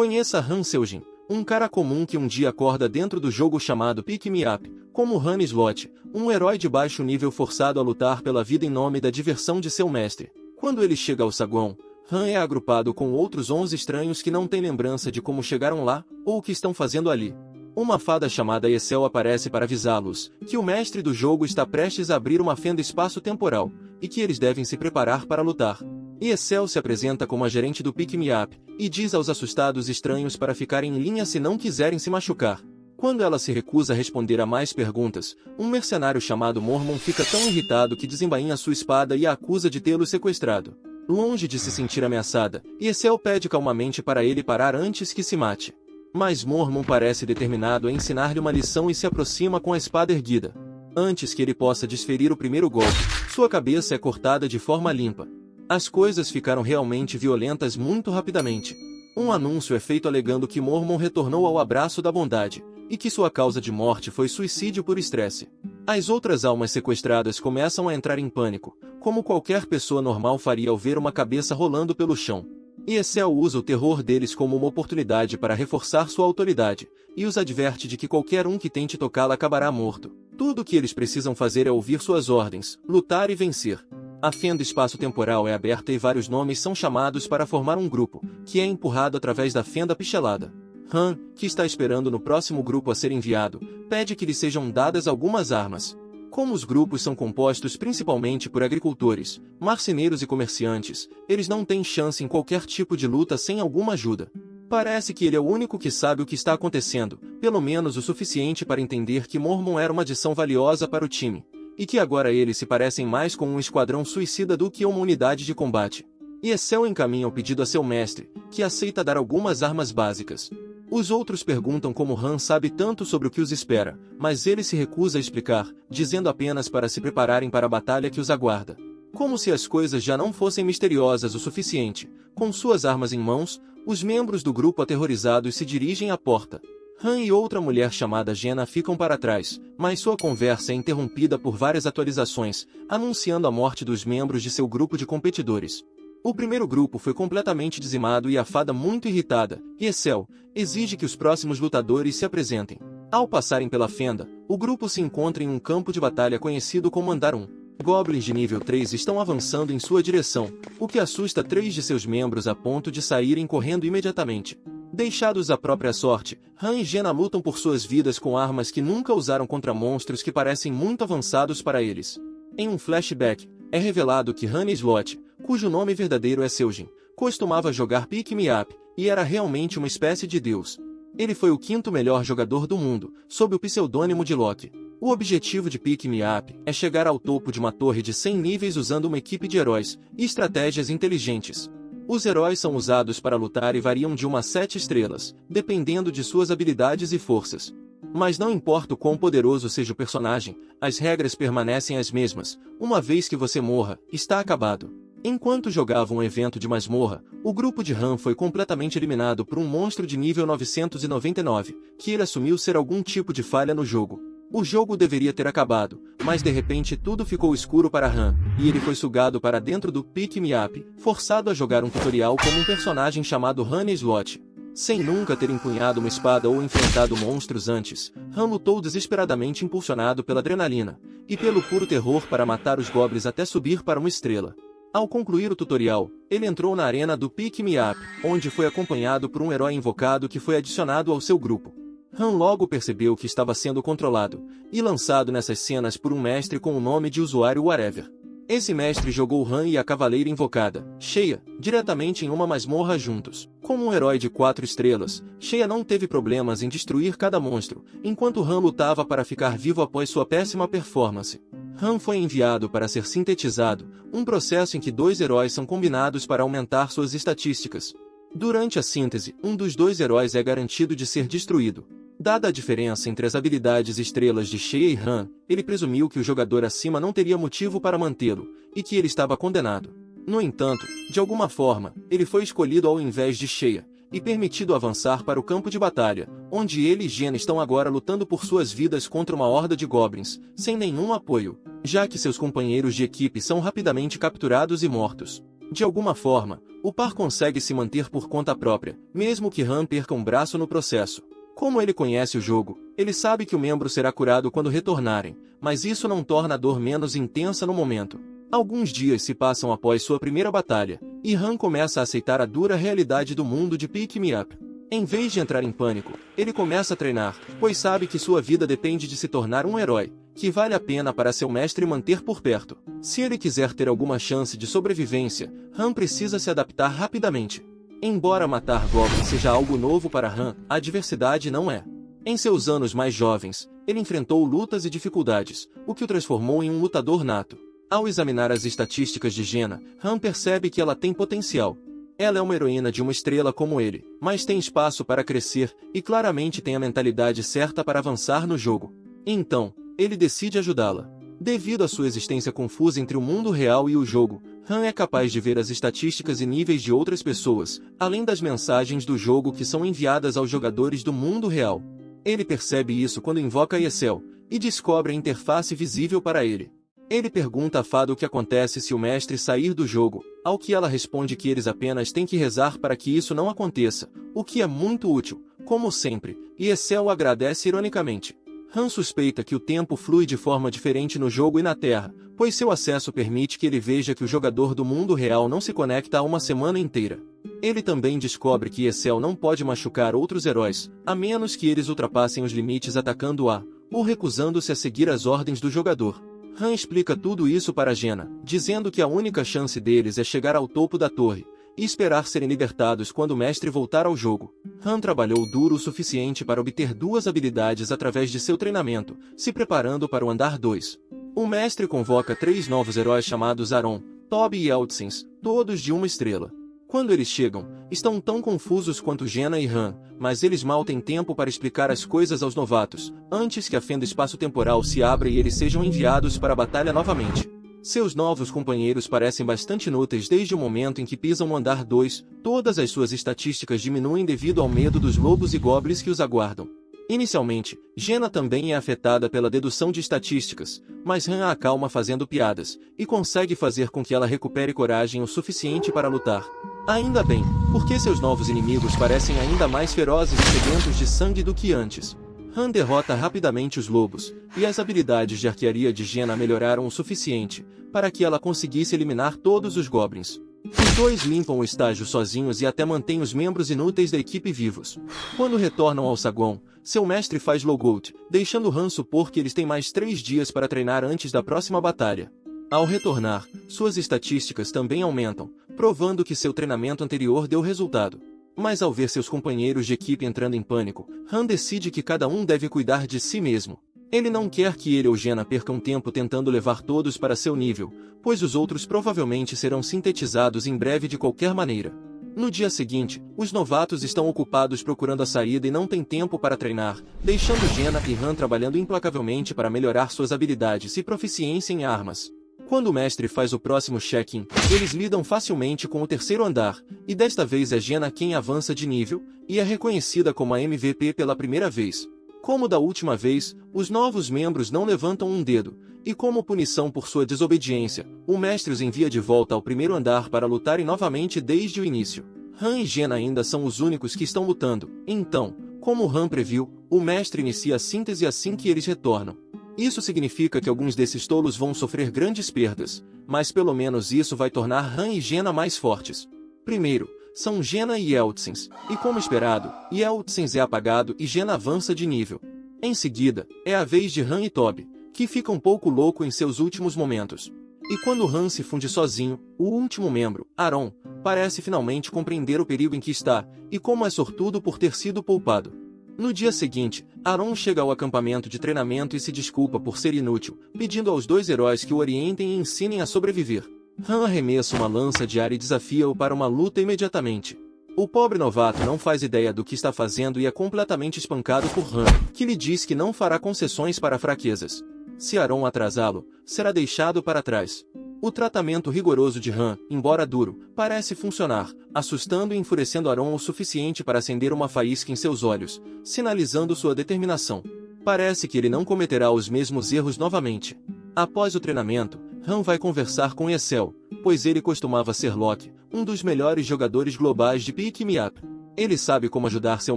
Conheça Han Seojin, um cara comum que um dia acorda dentro do jogo chamado Pick Me Up, como Han Slot, um herói de baixo nível forçado a lutar pela vida em nome da diversão de seu mestre. Quando ele chega ao saguão, Han é agrupado com outros 11 estranhos que não têm lembrança de como chegaram lá, ou o que estão fazendo ali. Uma fada chamada Essel aparece para avisá-los que o mestre do jogo está prestes a abrir uma fenda espaço-temporal, e que eles devem se preparar para lutar. E Essel se apresenta como a gerente do Pick Me Up, e diz aos assustados estranhos para ficarem em linha se não quiserem se machucar. Quando ela se recusa a responder a mais perguntas, um mercenário chamado Mormon fica tão irritado que desembainha sua espada e a acusa de tê-lo sequestrado. Longe de se sentir ameaçada, Essel pede calmamente para ele parar antes que se mate. Mas Mormon parece determinado a ensinar-lhe uma lição e se aproxima com a espada erguida. Antes que ele possa desferir o primeiro golpe, sua cabeça é cortada de forma limpa. As coisas ficaram realmente violentas muito rapidamente. Um anúncio é feito alegando que Mormon retornou ao abraço da bondade, e que sua causa de morte foi suicídio por estresse. As outras almas sequestradas começam a entrar em pânico, como qualquer pessoa normal faria ao ver uma cabeça rolando pelo chão. E Essel usa o terror deles como uma oportunidade para reforçar sua autoridade, e os adverte de que qualquer um que tente tocá-la acabará morto. Tudo o que eles precisam fazer é ouvir suas ordens, lutar e vencer. A fenda espaço-temporal é aberta e vários nomes são chamados para formar um grupo, que é empurrado através da fenda pichelada. Han, que está esperando no próximo grupo a ser enviado, pede que lhe sejam dadas algumas armas. Como os grupos são compostos principalmente por agricultores, marceneiros e comerciantes, eles não têm chance em qualquer tipo de luta sem alguma ajuda. Parece que ele é o único que sabe o que está acontecendo, pelo menos o suficiente para entender que Mormon era uma adição valiosa para o time, e que agora eles se parecem mais com um esquadrão suicida do que uma unidade de combate. E Essel encaminha o pedido a seu mestre, que aceita dar algumas armas básicas. Os outros perguntam como Han sabe tanto sobre o que os espera, mas ele se recusa a explicar, dizendo apenas para se prepararem para a batalha que os aguarda. Como se as coisas já não fossem misteriosas o suficiente, com suas armas em mãos, os membros do grupo aterrorizados se dirigem à porta. Han e outra mulher chamada Jenna ficam para trás, mas sua conversa é interrompida por várias atualizações, anunciando a morte dos membros de seu grupo de competidores. O primeiro grupo foi completamente dizimado e a fada muito irritada, Essel, exige que os próximos lutadores se apresentem. Ao passarem pela fenda, o grupo se encontra em um campo de batalha conhecido como Andar 1. Goblins de nível 3 estão avançando em sua direção, o que assusta 3 de seus membros a ponto de saírem correndo imediatamente. Deixados à própria sorte, Han e Jenna lutam por suas vidas com armas que nunca usaram contra monstros que parecem muito avançados para eles. Em um flashback, é revelado que Han Slot, cujo nome verdadeiro é Seojin, costumava jogar Pick Me Up, e era realmente uma espécie de deus. Ele foi o 5º melhor jogador do mundo, sob o pseudônimo de Loki. O objetivo de Pick Me Up é chegar ao topo de uma torre de 100 níveis usando uma equipe de heróis e estratégias inteligentes. Os heróis são usados para lutar e variam de 1 a 7 estrelas, dependendo de suas habilidades e forças. Mas não importa o quão poderoso seja o personagem, as regras permanecem as mesmas. Uma vez que você morra, está acabado. Enquanto jogava um evento de masmorra, o grupo de Han foi completamente eliminado por um monstro de nível 999, que ele assumiu ser algum tipo de falha no jogo. O jogo deveria ter acabado, mas de repente tudo ficou escuro para Han, e ele foi sugado para dentro do Pick Me Up, forçado a jogar um tutorial como um personagem chamado Han Slot. Sem nunca ter empunhado uma espada ou enfrentado monstros antes, Han lutou desesperadamente impulsionado pela adrenalina, e pelo puro terror para matar os goblins até subir para uma estrela. Ao concluir o tutorial, ele entrou na arena do Pick Me Up, onde foi acompanhado por um herói invocado que foi adicionado ao seu grupo. Han logo percebeu que estava sendo controlado, e lançado nessas cenas por um mestre com o nome de usuário Whatever. Esse mestre jogou Han e a cavaleira invocada, Sheia, diretamente em uma masmorra juntos. Como um herói de 4 estrelas, Sheia não teve problemas em destruir cada monstro, enquanto Han lutava para ficar vivo após sua péssima performance. Han foi enviado para ser sintetizado, um processo em que 2 heróis são combinados para aumentar suas estatísticas. Durante a síntese, um dos 2 heróis é garantido de ser destruído. Dada a diferença entre as habilidades estrelas de Sheia e Han, ele presumiu que o jogador acima não teria motivo para mantê-lo, e que ele estava condenado. No entanto, de alguma forma, ele foi escolhido ao invés de Sheia, e permitido avançar para o campo de batalha, onde ele e Jenna estão agora lutando por suas vidas contra uma horda de goblins, sem nenhum apoio, já que seus companheiros de equipe são rapidamente capturados e mortos. De alguma forma, o par consegue se manter por conta própria, mesmo que Han perca um braço no processo. Como ele conhece o jogo, ele sabe que o membro será curado quando retornarem, mas isso não torna a dor menos intensa no momento. Alguns dias se passam após sua primeira batalha, e Han começa a aceitar a dura realidade do mundo de Pick Me Up. Em vez de entrar em pânico, ele começa a treinar, pois sabe que sua vida depende de se tornar um herói, que vale a pena para seu mestre manter por perto. Se ele quiser ter alguma chance de sobrevivência, Han precisa se adaptar rapidamente. Embora matar goblins seja algo novo para Han, a adversidade não é. Em seus anos mais jovens, ele enfrentou lutas e dificuldades, o que o transformou em um lutador nato. Ao examinar as estatísticas de Jaina, Han percebe que ela tem potencial. Ela é uma heroína de uma estrela como ele, mas tem espaço para crescer e claramente tem a mentalidade certa para avançar no jogo. Então, ele decide ajudá-la. Devido à sua existência confusa entre o mundo real e o jogo, Han é capaz de ver as estatísticas e níveis de outras pessoas, além das mensagens do jogo que são enviadas aos jogadores do mundo real. Ele percebe isso quando invoca Yesel, e descobre a interface visível para ele. Ele pergunta a Fada o que acontece se o mestre sair do jogo, ao que ela responde que eles apenas têm que rezar para que isso não aconteça, o que é muito útil, como sempre, e Yesel agradece ironicamente. Han suspeita que o tempo flui de forma diferente no jogo e na Terra, pois seu acesso permite que ele veja que o jogador do mundo real não se conecta a uma semana inteira. Ele também descobre que Yesel não pode machucar outros heróis, a menos que eles ultrapassem os limites atacando-a, ou recusando-se a seguir as ordens do jogador. Han explica tudo isso para Jaina, dizendo que a única chance deles é chegar ao topo da torre, e esperar serem libertados quando o mestre voltar ao jogo. Han trabalhou duro o suficiente para obter duas habilidades através de seu treinamento, se preparando para o andar 2. O mestre convoca 3 novos heróis chamados Aron, Toby e Eltsins, todos de uma estrela. Quando eles chegam, estão tão confusos quanto Jaina e Han, mas eles mal têm tempo para explicar as coisas aos novatos, antes que a fenda espaço-temporal se abra e eles sejam enviados para a batalha novamente. Seus novos companheiros parecem bastante inúteis desde o momento em que pisam no andar 2, todas as suas estatísticas diminuem devido ao medo dos lobos e goblins que os aguardam. Inicialmente, Jaina também é afetada pela dedução de estatísticas, mas Han a acalma fazendo piadas, e consegue fazer com que ela recupere coragem o suficiente para lutar. Ainda bem, porque seus novos inimigos parecem ainda mais ferozes e sedentos de sangue do que antes. Han derrota rapidamente os lobos, e as habilidades de arquearia de Jaina melhoraram o suficiente para que ela conseguisse eliminar todos os goblins. Os dois limpam o estágio sozinhos e até mantêm os membros inúteis da equipe vivos. Quando retornam ao saguão, seu mestre faz logout, deixando Han supor que eles têm mais 3 dias para treinar antes da próxima batalha. Ao retornar, suas estatísticas também aumentam, provando que seu treinamento anterior deu resultado. Mas ao ver seus companheiros de equipe entrando em pânico, Han decide que cada um deve cuidar de si mesmo. Ele não quer que ele ou Jaina percam tempo tentando levar todos para seu nível, pois os outros provavelmente serão sintetizados em breve de qualquer maneira. No dia seguinte, os novatos estão ocupados procurando a saída e não têm tempo para treinar, deixando Jaina e Han trabalhando implacavelmente para melhorar suas habilidades e proficiência em armas. Quando o mestre faz o próximo check-in, eles lidam facilmente com o terceiro andar, e desta vez é Jaina quem avança de nível, e é reconhecida como a MVP pela primeira vez. Como da última vez, os novos membros não levantam um dedo, e como punição por sua desobediência, o mestre os envia de volta ao primeiro andar para lutarem novamente desde o início. Han e Jaina ainda são os únicos que estão lutando, então, como Han previu, o mestre inicia a síntese assim que eles retornam. Isso significa que alguns desses tolos vão sofrer grandes perdas, mas pelo menos isso vai tornar Han e Jaina mais fortes. Primeiro, são Jaina e Eltsins, e como esperado, Eltsins é apagado e Jaina avança de nível. Em seguida, é a vez de Han e Toby, que fica um pouco louco em seus últimos momentos. E quando Han se funde sozinho, o último membro, Aron, parece finalmente compreender o perigo em que está, e como é sortudo por ter sido poupado. No dia seguinte, Aron chega ao acampamento de treinamento e se desculpa por ser inútil, pedindo aos 2 heróis que o orientem e ensinem a sobreviver. Han arremessa uma lança de ar e desafia-o para uma luta imediatamente. O pobre novato não faz ideia do que está fazendo e é completamente espancado por Han, que lhe diz que não fará concessões para fraquezas. Se Aron atrasá-lo, será deixado para trás. O tratamento rigoroso de Han, embora duro, parece funcionar, assustando e enfurecendo Aron o suficiente para acender uma faísca em seus olhos, sinalizando sua determinação. Parece que ele não cometerá os mesmos erros novamente. Após o treinamento, Han vai conversar com Yesel, pois ele costumava ser Locke, um dos melhores jogadores globais de Pick Me Up. Ele sabe como ajudar seu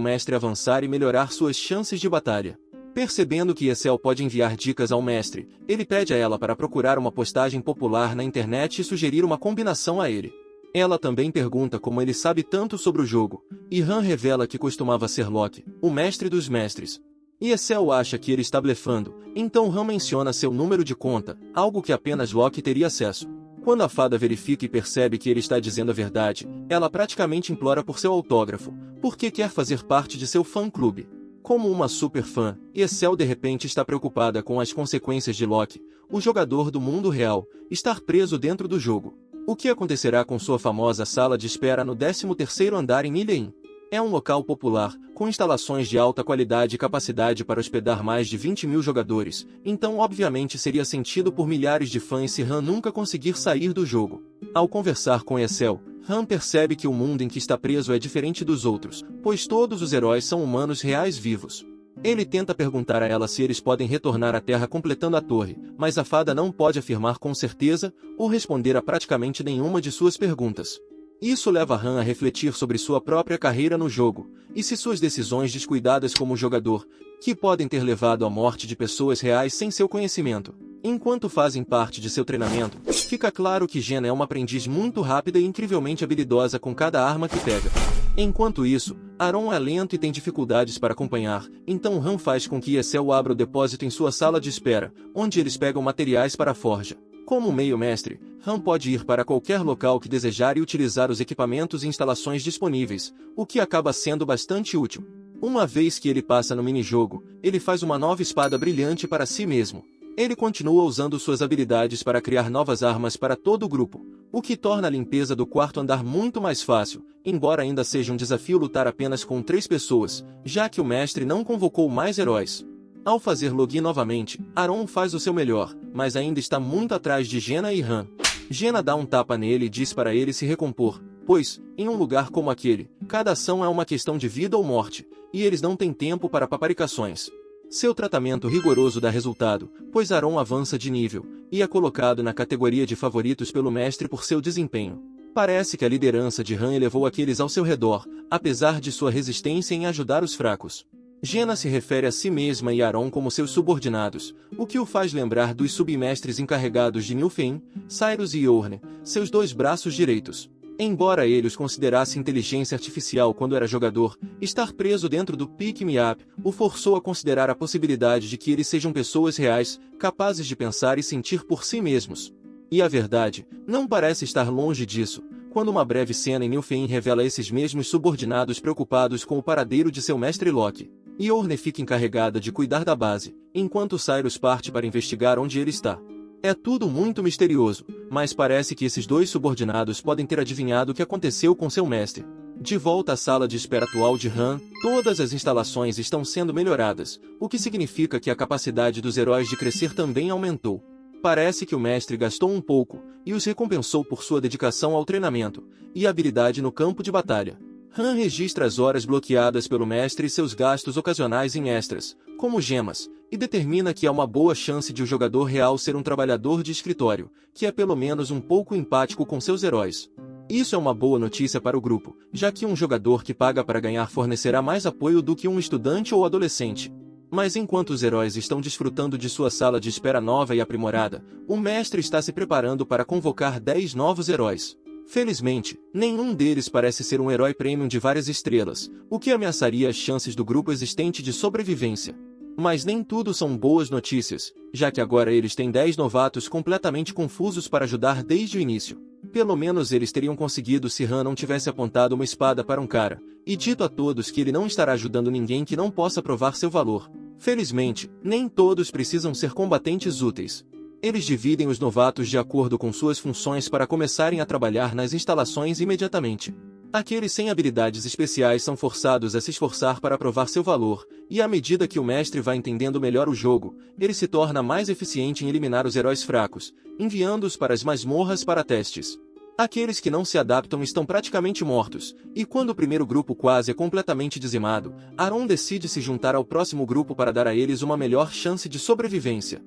mestre a avançar e melhorar suas chances de batalha. Percebendo que Excel pode enviar dicas ao mestre, ele pede a ela para procurar uma postagem popular na internet e sugerir uma combinação a ele. Ela também pergunta como ele sabe tanto sobre o jogo, e Han revela que costumava ser Locke, o mestre dos mestres. E Excel acha que ele está blefando, então Han menciona seu número de conta, algo que apenas Locke teria acesso. Quando a fada verifica e percebe que ele está dizendo a verdade, ela praticamente implora por seu autógrafo, porque quer fazer parte de seu fã-clube. Como uma super fã, Excel de repente está preocupada com as consequências de Locke, o jogador do mundo real, estar preso dentro do jogo. O que acontecerá com sua famosa sala de espera no 13º andar em Milein? É um local popular, com instalações de alta qualidade e capacidade para hospedar mais de 20.000 jogadores, então obviamente seria sentido por milhares de fãs se Han nunca conseguir sair do jogo. Ao conversar com Excel, Han percebe que o mundo em que está preso é diferente dos outros, pois todos os heróis são humanos reais vivos. Ele tenta perguntar a ela se eles podem retornar à Terra completando a torre, mas a fada não pode afirmar com certeza, ou responder a praticamente nenhuma de suas perguntas. Isso leva Han a refletir sobre sua própria carreira no jogo, e se suas decisões descuidadas como jogador, que podem ter levado à morte de pessoas reais sem seu conhecimento. Enquanto fazem parte de seu treinamento, fica claro que Jenna é uma aprendiz muito rápida e incrivelmente habilidosa com cada arma que pega. Enquanto isso, Aaron é lento e tem dificuldades para acompanhar, então Han faz com que Excel abra o depósito em sua sala de espera, onde eles pegam materiais para a forja. Como meio-mestre, Han pode ir para qualquer local que desejar e utilizar os equipamentos e instalações disponíveis, o que acaba sendo bastante útil. Uma vez que ele passa no minijogo, ele faz uma nova espada brilhante para si mesmo. Ele continua usando suas habilidades para criar novas armas para todo o grupo, o que torna a limpeza do quarto andar muito mais fácil, embora ainda seja um desafio lutar apenas com 3 pessoas, já que o mestre não convocou mais heróis. Ao fazer login novamente, Aaron faz o seu melhor, mas ainda está muito atrás de Jenna e Han. Jenna dá um tapa nele e diz para ele se recompor, pois, em um lugar como aquele, cada ação é uma questão de vida ou morte, e eles não têm tempo para paparicações. Seu tratamento rigoroso dá resultado, pois Aaron avança de nível, e é colocado na categoria de favoritos pelo mestre por seu desempenho. Parece que a liderança de Han elevou aqueles ao seu redor, apesar de sua resistência em ajudar os fracos. Jenna se refere a si mesma e Aaron como seus subordinados, o que o faz lembrar dos submestres encarregados de Nilfheim, Cyrus e Yorne, seus 2 braços direitos. Embora ele os considerasse inteligência artificial quando era jogador, estar preso dentro do Pick Me Up o forçou a considerar a possibilidade de que eles sejam pessoas reais, capazes de pensar e sentir por si mesmos. E a verdade, não parece estar longe disso, quando uma breve cena em Nilfheim revela esses mesmos subordinados preocupados com o paradeiro de seu mestre Locke. Yorne fica encarregada de cuidar da base, enquanto Cyrus parte para investigar onde ele está. É tudo muito misterioso, mas parece que esses 2 subordinados podem ter adivinhado o que aconteceu com seu mestre. De volta à sala de espera atual de Han, todas as instalações estão sendo melhoradas, o que significa que a capacidade dos heróis de crescer também aumentou. Parece que o mestre gastou um pouco, e os recompensou por sua dedicação ao treinamento, e habilidade no campo de batalha. Han registra as horas bloqueadas pelo mestre e seus gastos ocasionais em extras, como gemas, e determina que há uma boa chance de o jogador real ser um trabalhador de escritório, que é pelo menos um pouco empático com seus heróis. Isso é uma boa notícia para o grupo, já que um jogador que paga para ganhar fornecerá mais apoio do que um estudante ou adolescente. Mas enquanto os heróis estão desfrutando de sua sala de espera nova e aprimorada, o mestre está se preparando para convocar 10 novos heróis. Felizmente, nenhum deles parece ser um herói premium de várias estrelas, o que ameaçaria as chances do grupo existente de sobrevivência. Mas nem tudo são boas notícias, já que agora eles têm 10 novatos completamente confusos para ajudar desde o início. Pelo menos eles teriam conseguido se Han não tivesse apontado uma espada para um cara, e dito a todos que ele não estará ajudando ninguém que não possa provar seu valor. Felizmente, nem todos precisam ser combatentes úteis. Eles dividem os novatos de acordo com suas funções para começarem a trabalhar nas instalações imediatamente. Aqueles sem habilidades especiais são forçados a se esforçar para provar seu valor, e à medida que o mestre vai entendendo melhor o jogo, ele se torna mais eficiente em eliminar os heróis fracos, enviando-os para as masmorras para testes. Aqueles que não se adaptam estão praticamente mortos, e quando o primeiro grupo quase é completamente dizimado, Aaron decide se juntar ao próximo grupo para dar a eles uma melhor chance de sobrevivência.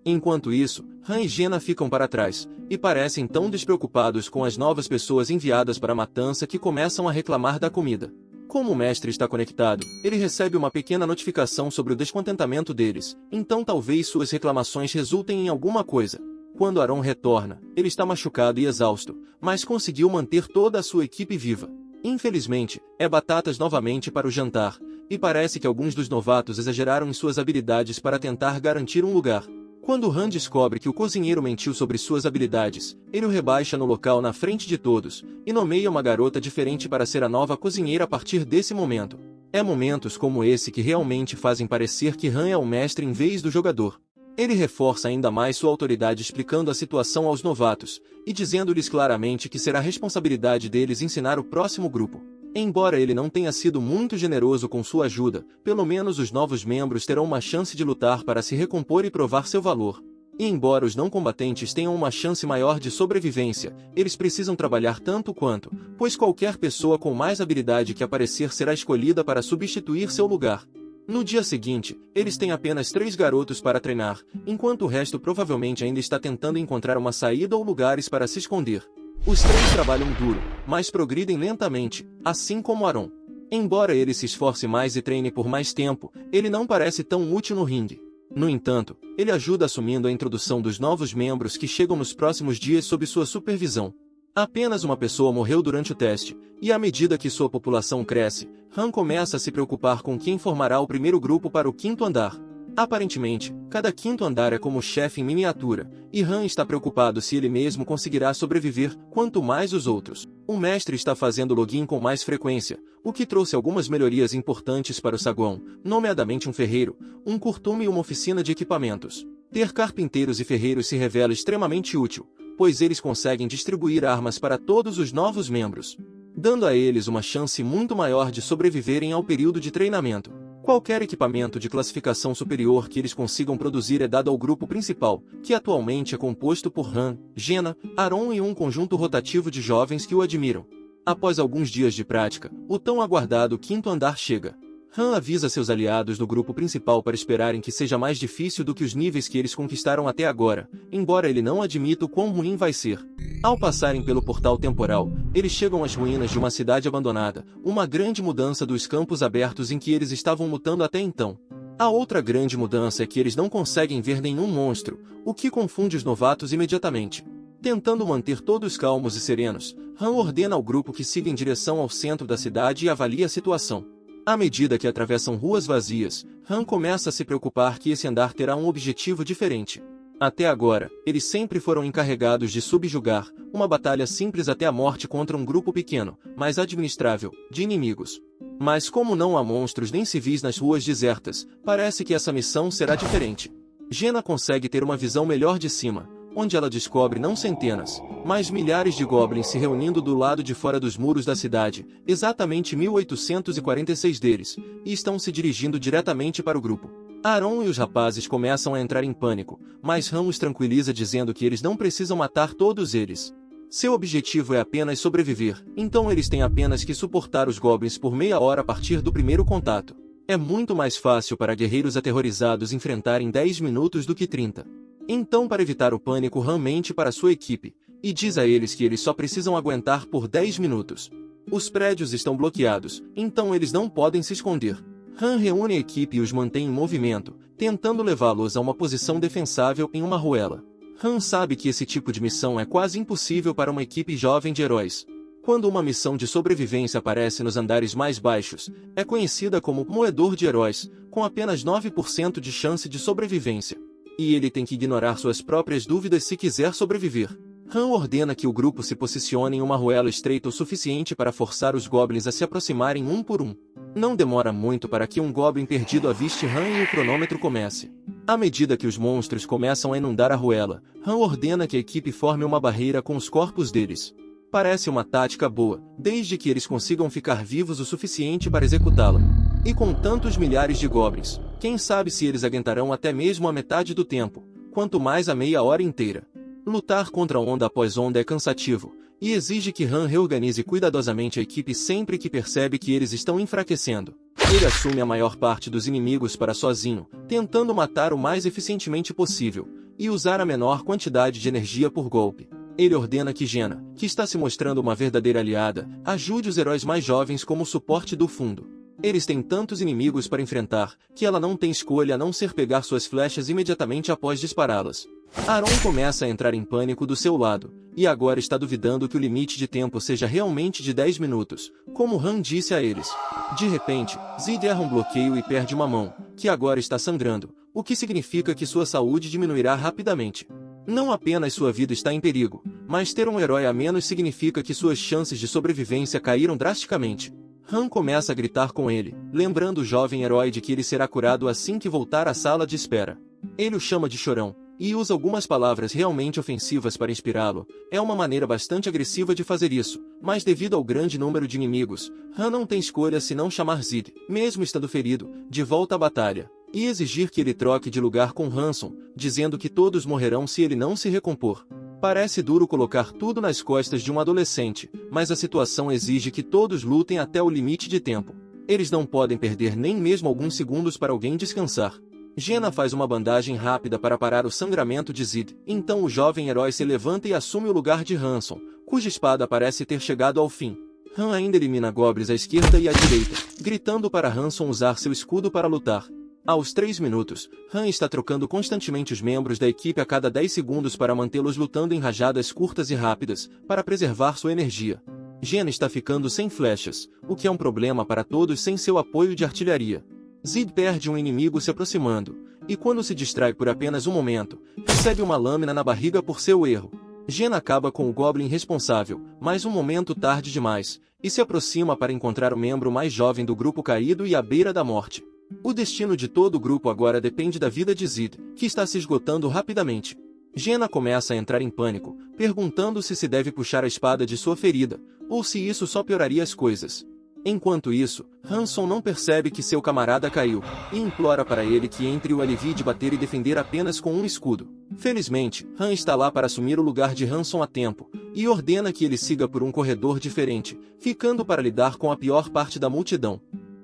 Enquanto isso, Han e Jena ficam para trás, e parecem tão despreocupados com as novas pessoas enviadas para a matança que começam a reclamar da comida. Como o mestre está conectado, ele recebe uma pequena notificação sobre o descontentamento deles, então talvez suas reclamações resultem em alguma coisa. Quando Aaron retorna, ele está machucado e exausto, mas conseguiu manter toda a sua equipe viva. Infelizmente, é batatas novamente para o jantar, e parece que alguns dos novatos exageraram em suas habilidades para tentar garantir um lugar. Quando Han descobre que o cozinheiro mentiu sobre suas habilidades, ele o rebaixa no local na frente de todos, e nomeia uma garota diferente para ser a nova cozinheira a partir desse momento. É momentos como esse que realmente fazem parecer que Han é o mestre em vez do jogador. Ele reforça ainda mais sua autoridade explicando a situação aos novatos, e dizendo-lhes claramente que será responsabilidade deles ensinar o próximo grupo. Embora ele não tenha sido muito generoso com sua ajuda, pelo menos os novos membros terão uma chance de lutar para se recompor e provar seu valor. E embora os não combatentes tenham uma chance maior de sobrevivência, eles precisam trabalhar tanto quanto, pois qualquer pessoa com mais habilidade que aparecer será escolhida para substituir seu lugar. No dia seguinte, eles têm apenas 3 garotos para treinar, enquanto o resto provavelmente ainda está tentando encontrar uma saída ou lugares para se esconder. Os 3 trabalham duro, mas progridem lentamente, assim como Aaron. Embora ele se esforce mais e treine por mais tempo, ele não parece tão útil no ringue. No entanto, ele ajuda assumindo a introdução dos novos membros que chegam nos próximos dias sob sua supervisão. Apenas uma pessoa morreu durante o teste, e à medida que sua população cresce, Han começa a se preocupar com quem formará o primeiro grupo para o 5º andar. Aparentemente, cada 5º andar é como chefe em miniatura, e Han está preocupado se ele mesmo conseguirá sobreviver, quanto mais os outros. O mestre está fazendo login com mais frequência, o que trouxe algumas melhorias importantes para o saguão, nomeadamente um ferreiro, um curtume e uma oficina de equipamentos. Ter carpinteiros e ferreiros se revela extremamente útil, pois eles conseguem distribuir armas para todos os novos membros, dando a eles uma chance muito maior de sobreviverem ao período de treinamento. Qualquer equipamento de classificação superior que eles consigam produzir é dado ao grupo principal, que atualmente é composto por Han, Jena, Aaron e um conjunto rotativo de jovens que o admiram. Após alguns dias de prática, o tão aguardado 5º andar chega. Han avisa seus aliados do grupo principal para esperarem que seja mais difícil do que os níveis que eles conquistaram até agora, embora ele não admita o quão ruim vai ser. Ao passarem pelo portal temporal, eles chegam às ruínas de uma cidade abandonada, uma grande mudança dos campos abertos em que eles estavam lutando até então. A outra grande mudança é que eles não conseguem ver nenhum monstro, o que confunde os novatos imediatamente. Tentando manter todos calmos e serenos, Han ordena ao grupo que siga em direção ao centro da cidade e avalie a situação. À medida que atravessam ruas vazias, Han começa a se preocupar que esse andar terá um objetivo diferente. Até agora, eles sempre foram encarregados de subjugar, uma batalha simples até a morte contra um grupo pequeno, mas administrável, de inimigos. Mas como não há monstros nem civis nas ruas desertas, parece que essa missão será diferente. Jena consegue ter uma visão melhor de cima, onde ela descobre não centenas, mas milhares de goblins se reunindo do lado de fora dos muros da cidade, exatamente 1846 deles, e estão se dirigindo diretamente para o grupo. Aaron e os rapazes começam a entrar em pânico, mas Han os tranquiliza dizendo que eles não precisam matar todos eles. Seu objetivo é apenas sobreviver, então eles têm apenas que suportar os goblins por meia hora a partir do primeiro contato. É muito mais fácil para guerreiros aterrorizados enfrentarem 10 minutos do que 30. Então, para evitar o pânico, Han mente para sua equipe, e diz a eles que eles só precisam aguentar por 10 minutos. Os prédios estão bloqueados, então eles não podem se esconder. Han reúne a equipe e os mantém em movimento, tentando levá-los a uma posição defensável em uma ruela. Han sabe que esse tipo de missão é quase impossível para uma equipe jovem de heróis. Quando uma missão de sobrevivência aparece nos andares mais baixos, é conhecida como moedor de heróis, com apenas 9% de chance de sobrevivência. E ele tem que ignorar suas próprias dúvidas se quiser sobreviver. Han ordena que o grupo se posicione em uma ruela estreita o suficiente para forçar os goblins a se aproximarem um por um. Não demora muito para que um goblin perdido aviste Han e o cronômetro comece. À medida que os monstros começam a inundar a ruela, Han ordena que a equipe forme uma barreira com os corpos deles. Parece uma tática boa, desde que eles consigam ficar vivos o suficiente para executá-la. E com tantos milhares de goblins, quem sabe se eles aguentarão até mesmo a metade do tempo, quanto mais a meia hora inteira. Lutar contra onda após onda é cansativo, e exige que Han reorganize cuidadosamente a equipe sempre que percebe que eles estão enfraquecendo. Ele assume a maior parte dos inimigos para sozinho, tentando matar o mais eficientemente possível, e usar a menor quantidade de energia por golpe. Ele ordena que Jenna, que está se mostrando uma verdadeira aliada, ajude os heróis mais jovens como suporte do fundo. Eles têm tantos inimigos para enfrentar, que ela não tem escolha a não ser pegar suas flechas imediatamente após dispará-las. Aaron começa a entrar em pânico do seu lado, e agora está duvidando que o limite de tempo seja realmente de 10 minutos, como Han disse a eles. De repente, Zid erra um bloqueio e perde uma mão, que agora está sangrando, o que significa que sua saúde diminuirá rapidamente. Não apenas sua vida está em perigo, mas ter um herói a menos significa que suas chances de sobrevivência caíram drasticamente. Han começa a gritar com ele, lembrando o jovem herói de que ele será curado assim que voltar à sala de espera. Ele o chama de chorão, e usa algumas palavras realmente ofensivas para inspirá-lo. É uma maneira bastante agressiva de fazer isso, mas devido ao grande número de inimigos, Han não tem escolha senão chamar Zid, mesmo estando ferido, de volta à batalha, e exigir que ele troque de lugar com Hanson, dizendo que todos morrerão se ele não se recompor. Parece duro colocar tudo nas costas de um adolescente, mas a situação exige que todos lutem até o limite de tempo. Eles não podem perder nem mesmo alguns segundos para alguém descansar. Jenna faz uma bandagem rápida para parar o sangramento de Zid, então o jovem herói se levanta e assume o lugar de Hanson, cuja espada parece ter chegado ao fim. Han ainda elimina goblins à esquerda e à direita, gritando para Hanson usar seu escudo para lutar. Aos 3 minutos, Han está trocando constantemente os membros da equipe a cada 10 segundos para mantê-los lutando em rajadas curtas e rápidas, para preservar sua energia. Jenna está ficando sem flechas, o que é um problema para todos sem seu apoio de artilharia. Zid perde um inimigo se aproximando, e quando se distrai por apenas um momento, recebe uma lâmina na barriga por seu erro. Jenna acaba com o Goblin responsável, mas um momento tarde demais, e se aproxima para encontrar o membro mais jovem do grupo caído e à beira da morte. O destino de todo o grupo agora depende da vida de Zid, que está se esgotando rapidamente. Jenna começa a entrar em pânico, perguntando se deve puxar a espada de sua ferida, ou se isso só pioraria as coisas. Enquanto isso, Hanson não percebe que seu camarada caiu, e implora para ele que entre o alivie de bater e defender apenas com um escudo. Felizmente, Han está lá para assumir o lugar de Hanson a tempo, e ordena que ele siga por um corredor diferente, ficando para lidar com a pior parte da multidão.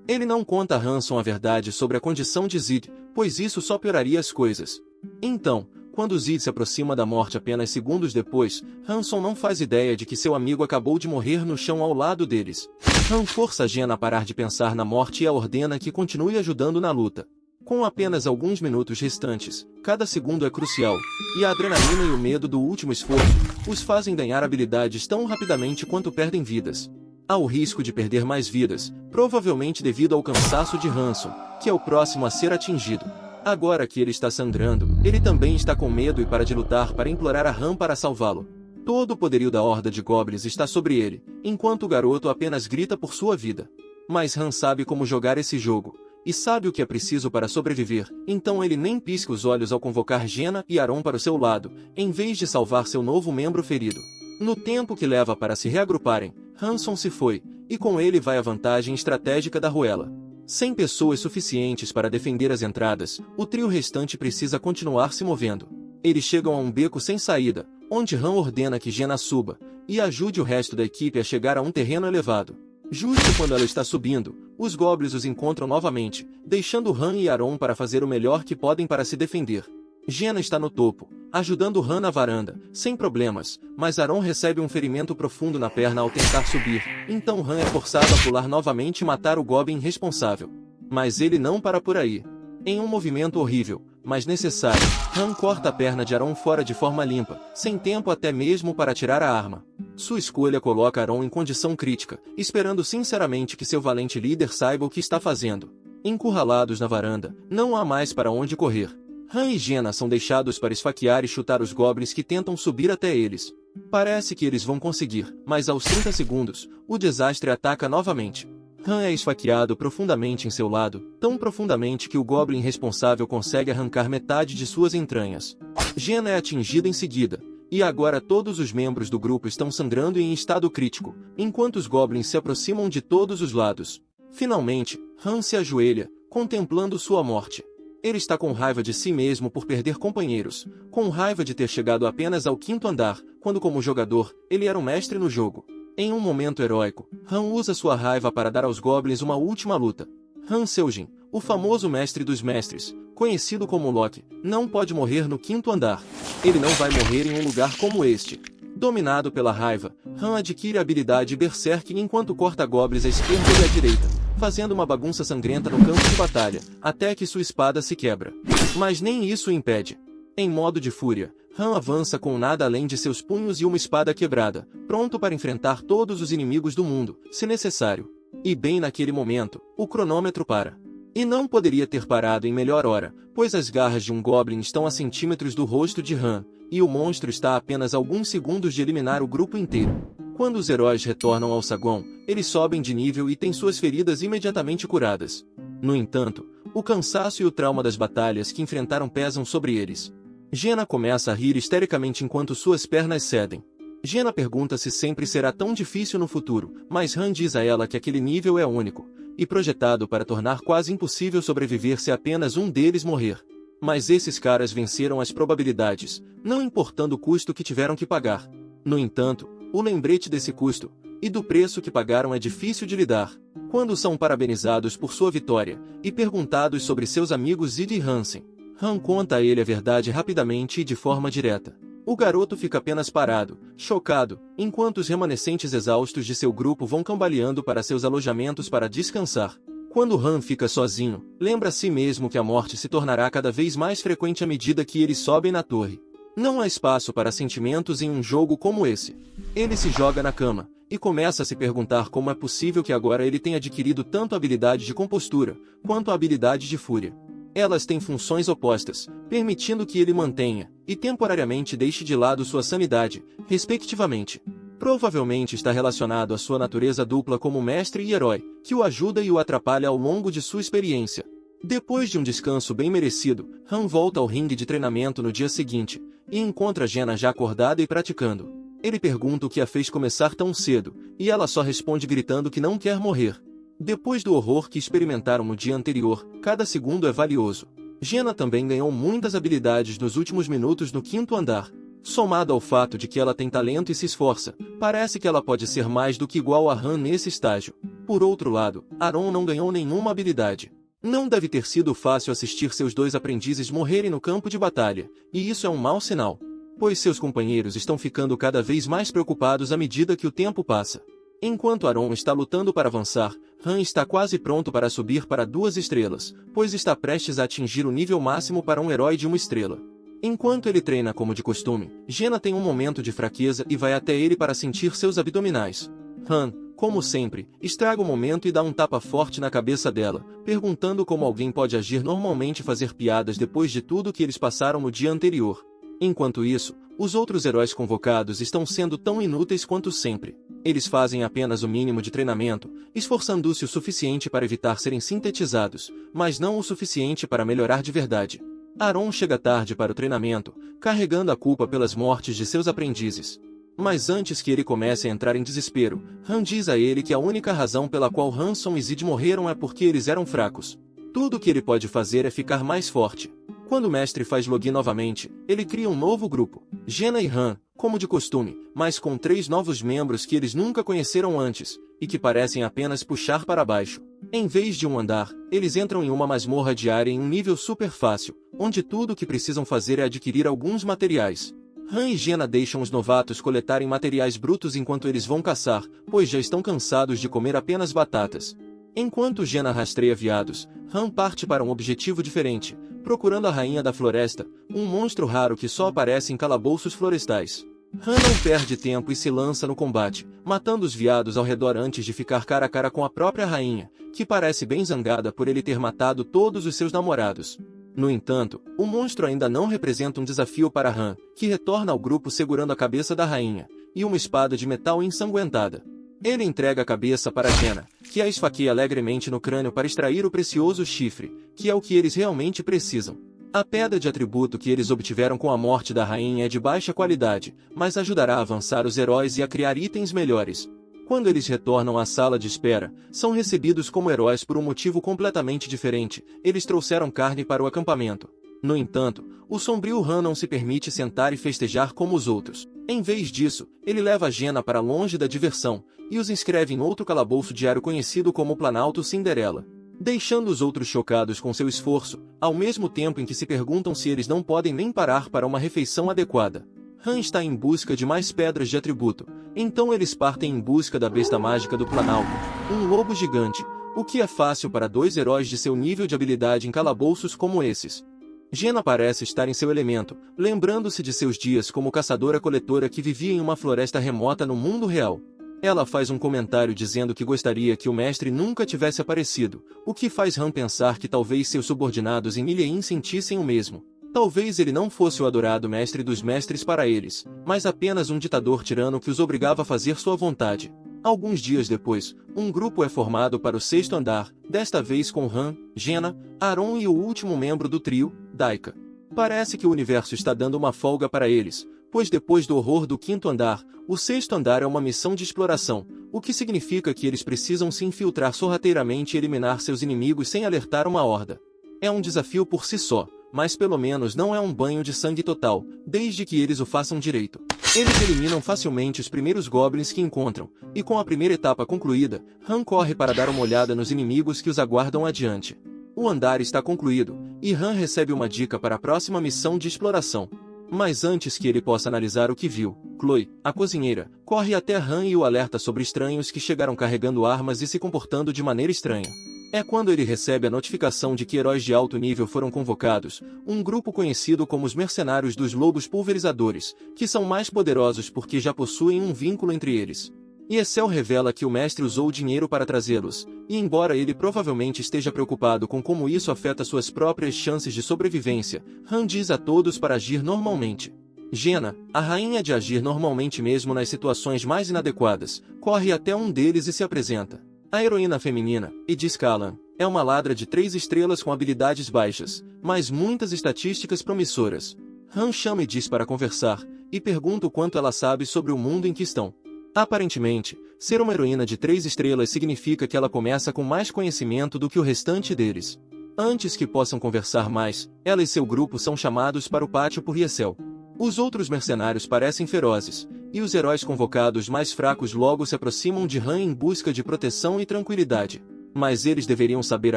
Ele não conta a Hanson a verdade sobre a condição de Zid, pois isso só pioraria as coisas. Então, quando Zid se aproxima da morte apenas segundos depois, Hanson não faz ideia de que seu amigo acabou de morrer no chão ao lado deles. Han força Jenna a parar de pensar na morte e a ordena que continue ajudando na luta. Com apenas alguns minutos restantes, cada segundo é crucial, e a adrenalina e o medo do último esforço os fazem ganhar habilidades tão rapidamente quanto perdem vidas. Há o risco de perder mais vidas, provavelmente devido ao cansaço de Hanson, que é o próximo a ser atingido. Agora que ele está sangrando, ele também está com medo e para de lutar para implorar a Han para salvá-lo. Todo o poderio da horda de goblins está sobre ele, enquanto o garoto apenas grita por sua vida. Mas Han sabe como jogar esse jogo, e sabe o que é preciso para sobreviver, então ele nem pisca os olhos ao convocar Jenna e Aaron para o seu lado, em vez de salvar seu novo membro ferido. No tempo que leva para se reagruparem, Hanson se foi, e com ele vai a vantagem estratégica da Ruela. Sem pessoas suficientes para defender as entradas, o trio restante precisa continuar se movendo. Eles chegam a um beco sem saída, onde Han ordena que Jenna suba, e ajude o resto da equipe a chegar a um terreno elevado. Justo quando ela está subindo, os goblins os encontram novamente, deixando Han e Aaron para fazer o melhor que podem para se defender. Jenna está no topo, ajudando Han na varanda, sem problemas, mas Aaron recebe um ferimento profundo na perna ao tentar subir, então Han é forçado a pular novamente e matar o Goblin responsável. Mas ele não para por aí. Em um movimento horrível, mas necessário, Han corta a perna de Aaron fora de forma limpa, sem tempo até mesmo para tirar a arma. Sua escolha coloca Aaron em condição crítica, esperando sinceramente que seu valente líder saiba o que está fazendo. Encurralados na varanda, não há mais para onde correr. Han e Jenna são deixados para esfaquear e chutar os goblins que tentam subir até eles. Parece que eles vão conseguir, mas aos 30 segundos, o desastre ataca novamente. Han é esfaqueado profundamente em seu lado, tão profundamente que o Goblin responsável consegue arrancar metade de suas entranhas. Jenna é atingida em seguida, e agora todos os membros do grupo estão sangrando e em estado crítico, enquanto os Goblins se aproximam de todos os lados. Finalmente, Han se ajoelha, contemplando sua morte. Ele está com raiva de si mesmo por perder companheiros, com raiva de ter chegado apenas ao 5º andar, quando como jogador, ele era um mestre no jogo. Em um momento heróico, Han usa sua raiva para dar aos Goblins uma última luta. Han Seojin, o famoso mestre dos mestres, conhecido como Loki, não pode morrer no 5º andar. Ele não vai morrer em um lugar como este. Dominado pela raiva, Han adquire a habilidade Berserk enquanto corta goblins à esquerda e à direita, fazendo uma bagunça sangrenta no campo de batalha, até que sua espada se quebra. Mas nem isso o impede. Em modo de fúria, Han avança com nada além de seus punhos e uma espada quebrada, pronto para enfrentar todos os inimigos do mundo, se necessário. E bem naquele momento, o cronômetro para. E não poderia ter parado em melhor hora, pois as garras de um Goblin estão a centímetros do rosto de Han, e o monstro está a apenas alguns segundos de eliminar o grupo inteiro. Quando os heróis retornam ao saguão, eles sobem de nível e têm suas feridas imediatamente curadas. No entanto, o cansaço e o trauma das batalhas que enfrentaram pesam sobre eles. Jenna começa a rir histericamente enquanto suas pernas cedem. Jenna pergunta se sempre será tão difícil no futuro, mas Han diz a ela que aquele nível é único, e projetado para tornar quase impossível sobreviver se apenas um deles morrer. Mas esses caras venceram as probabilidades, não importando o custo que tiveram que pagar. No entanto, o lembrete desse custo, e do preço que pagaram é difícil de lidar. Quando são parabenizados por sua vitória, e perguntados sobre seus amigos Zid e Hansen, Han conta a ele a verdade rapidamente e de forma direta. O garoto fica apenas parado, chocado, enquanto os remanescentes exaustos de seu grupo vão cambaleando para seus alojamentos para descansar. Quando Han fica sozinho, lembra a si mesmo que a morte se tornará cada vez mais frequente à medida que eles sobem na torre. Não há espaço para sentimentos em um jogo como esse. Ele se joga na cama, e começa a se perguntar como é possível que agora ele tenha adquirido tanto a habilidade de compostura, quanto a habilidade de fúria. Elas têm funções opostas, permitindo que ele mantenha, e temporariamente deixe de lado sua sanidade, respectivamente. Provavelmente está relacionado à sua natureza dupla como mestre e herói, que o ajuda e o atrapalha ao longo de sua experiência. Depois de um descanso bem merecido, Han volta ao ringue de treinamento no dia seguinte, e encontra Jenna já acordada e praticando. Ele pergunta o que a fez começar tão cedo, e ela só responde gritando que não quer morrer. Depois do horror que experimentaram no dia anterior, cada segundo é valioso. Jenna também ganhou muitas habilidades nos últimos minutos no 5º andar. Somado ao fato de que ela tem talento e se esforça, parece que ela pode ser mais do que igual a Han nesse estágio. Por outro lado, Aaron não ganhou nenhuma habilidade. Não deve ter sido fácil assistir seus 2 aprendizes morrerem no campo de batalha, e isso é um mau sinal, pois seus companheiros estão ficando cada vez mais preocupados à medida que o tempo passa. Enquanto Aaron está lutando para avançar, Han está quase pronto para subir para 2 estrelas, pois está prestes a atingir o nível máximo para um herói de 1 estrela. Enquanto ele treina como de costume, Jenna tem um momento de fraqueza e vai até ele para sentir seus abdominais. Han, como sempre, estraga o momento e dá um tapa forte na cabeça dela, perguntando como alguém pode agir normalmente e fazer piadas depois de tudo que eles passaram no dia anterior. Enquanto isso, os outros heróis convocados estão sendo tão inúteis quanto sempre. Eles fazem apenas o mínimo de treinamento, esforçando-se o suficiente para evitar serem sintetizados, mas não o suficiente para melhorar de verdade. Aaron chega tarde para o treinamento, carregando a culpa pelas mortes de seus aprendizes. Mas antes que ele comece a entrar em desespero, Han diz a ele que a única razão pela qual Hanson e Zid morreram é porque eles eram fracos. Tudo o que ele pode fazer é ficar mais forte. Quando o mestre faz login novamente, ele cria um novo grupo, Jenna e Han, como de costume, mas com 3 novos membros que eles nunca conheceram antes, e que parecem apenas puxar para baixo. Em vez de um andar, eles entram em uma masmorra diária em um nível super fácil, onde tudo o que precisam fazer é adquirir alguns materiais. Han e Jenna deixam os novatos coletarem materiais brutos enquanto eles vão caçar, pois já estão cansados de comer apenas batatas. Enquanto Jenna rastreia veados, Han parte para um objetivo diferente, procurando a Rainha da Floresta, um monstro raro que só aparece em calabouços florestais. Han não perde tempo e se lança no combate, matando os veados ao redor antes de ficar cara a cara com a própria rainha, que parece bem zangada por ele ter matado todos os seus namorados. No entanto, o monstro ainda não representa um desafio para Han, que retorna ao grupo segurando a cabeça da rainha, e uma espada de metal ensanguentada. Ele entrega a cabeça para Jenna, que a esfaqueia alegremente no crânio para extrair o precioso chifre, que é o que eles realmente precisam. A pedra de atributo que eles obtiveram com a morte da rainha é de baixa qualidade, mas ajudará a avançar os heróis e a criar itens melhores. Quando eles retornam à sala de espera, são recebidos como heróis por um motivo completamente diferente. Eles trouxeram carne para o acampamento. No entanto, o sombrio Han não se permite sentar e festejar como os outros. Em vez disso, ele leva a Jenna para longe da diversão, e os inscreve em outro calabouço diário conhecido como Planalto Cinderela. deixando os outros chocados com seu esforço, ao mesmo tempo em que se perguntam se eles não podem nem parar para uma refeição adequada. Han está em busca de mais pedras de atributo, então eles partem em busca da besta mágica do Planalto, um lobo gigante, o que é fácil para dois heróis de seu nível de habilidade em calabouços como esses. Jenna parece estar em seu elemento, lembrando-se de seus dias como caçadora-coletora que vivia em uma floresta remota no mundo real. Ela faz um comentário dizendo que gostaria que o mestre nunca tivesse aparecido, o que faz Han pensar que talvez seus subordinados em Milheim sentissem o mesmo. Talvez ele não fosse o adorado mestre dos mestres para eles, mas apenas um ditador tirano que os obrigava a fazer sua vontade. Alguns dias depois, um grupo é formado para o 6º andar, desta vez com Han, Jenna, Aaron e o último membro do trio, Daika. Parece que o universo está dando uma folga para eles, pois depois do horror do 5º andar, o 6º andar é uma missão de exploração, o que significa que eles precisam se infiltrar sorrateiramente e eliminar seus inimigos sem alertar uma horda. É um desafio por si só, mas pelo menos não é um banho de sangue total, desde que eles o façam direito. Eles eliminam facilmente os primeiros goblins que encontram, e com a primeira etapa concluída, Han corre para dar uma olhada nos inimigos que os aguardam adiante. O andar está concluído, e Han recebe uma dica para a próxima missão de exploração. Mas antes que ele possa analisar o que viu, Chloe, a cozinheira, corre até Han e o alerta sobre estranhos que chegaram carregando armas e se comportando de maneira estranha. É quando ele recebe a notificação de que heróis de alto nível foram convocados, um grupo conhecido como os Mercenários dos Lobos Pulverizadores, que são mais poderosos porque já possuem um vínculo entre eles. E Essel revela que o mestre usou dinheiro para trazê-los, e embora ele provavelmente esteja preocupado com como isso afeta suas próprias chances de sobrevivência, Han diz a todos para agir normalmente. Jenna, a rainha de agir normalmente mesmo nas situações mais inadequadas, corre até um deles e se apresenta. A heroína feminina, Edith Callan, é uma ladra de 3 estrelas com habilidades baixas, mas muitas estatísticas promissoras. Han chama Edith para conversar, e pergunta o quanto ela sabe sobre o mundo em que estão. Aparentemente, ser uma heroína de 3 estrelas significa que ela começa com mais conhecimento do que o restante deles. Antes que possam conversar mais, ela e seu grupo são chamados para o pátio por Essel. Os outros mercenários parecem ferozes, e os heróis convocados mais fracos logo se aproximam de Han em busca de proteção e tranquilidade. Mas eles deveriam saber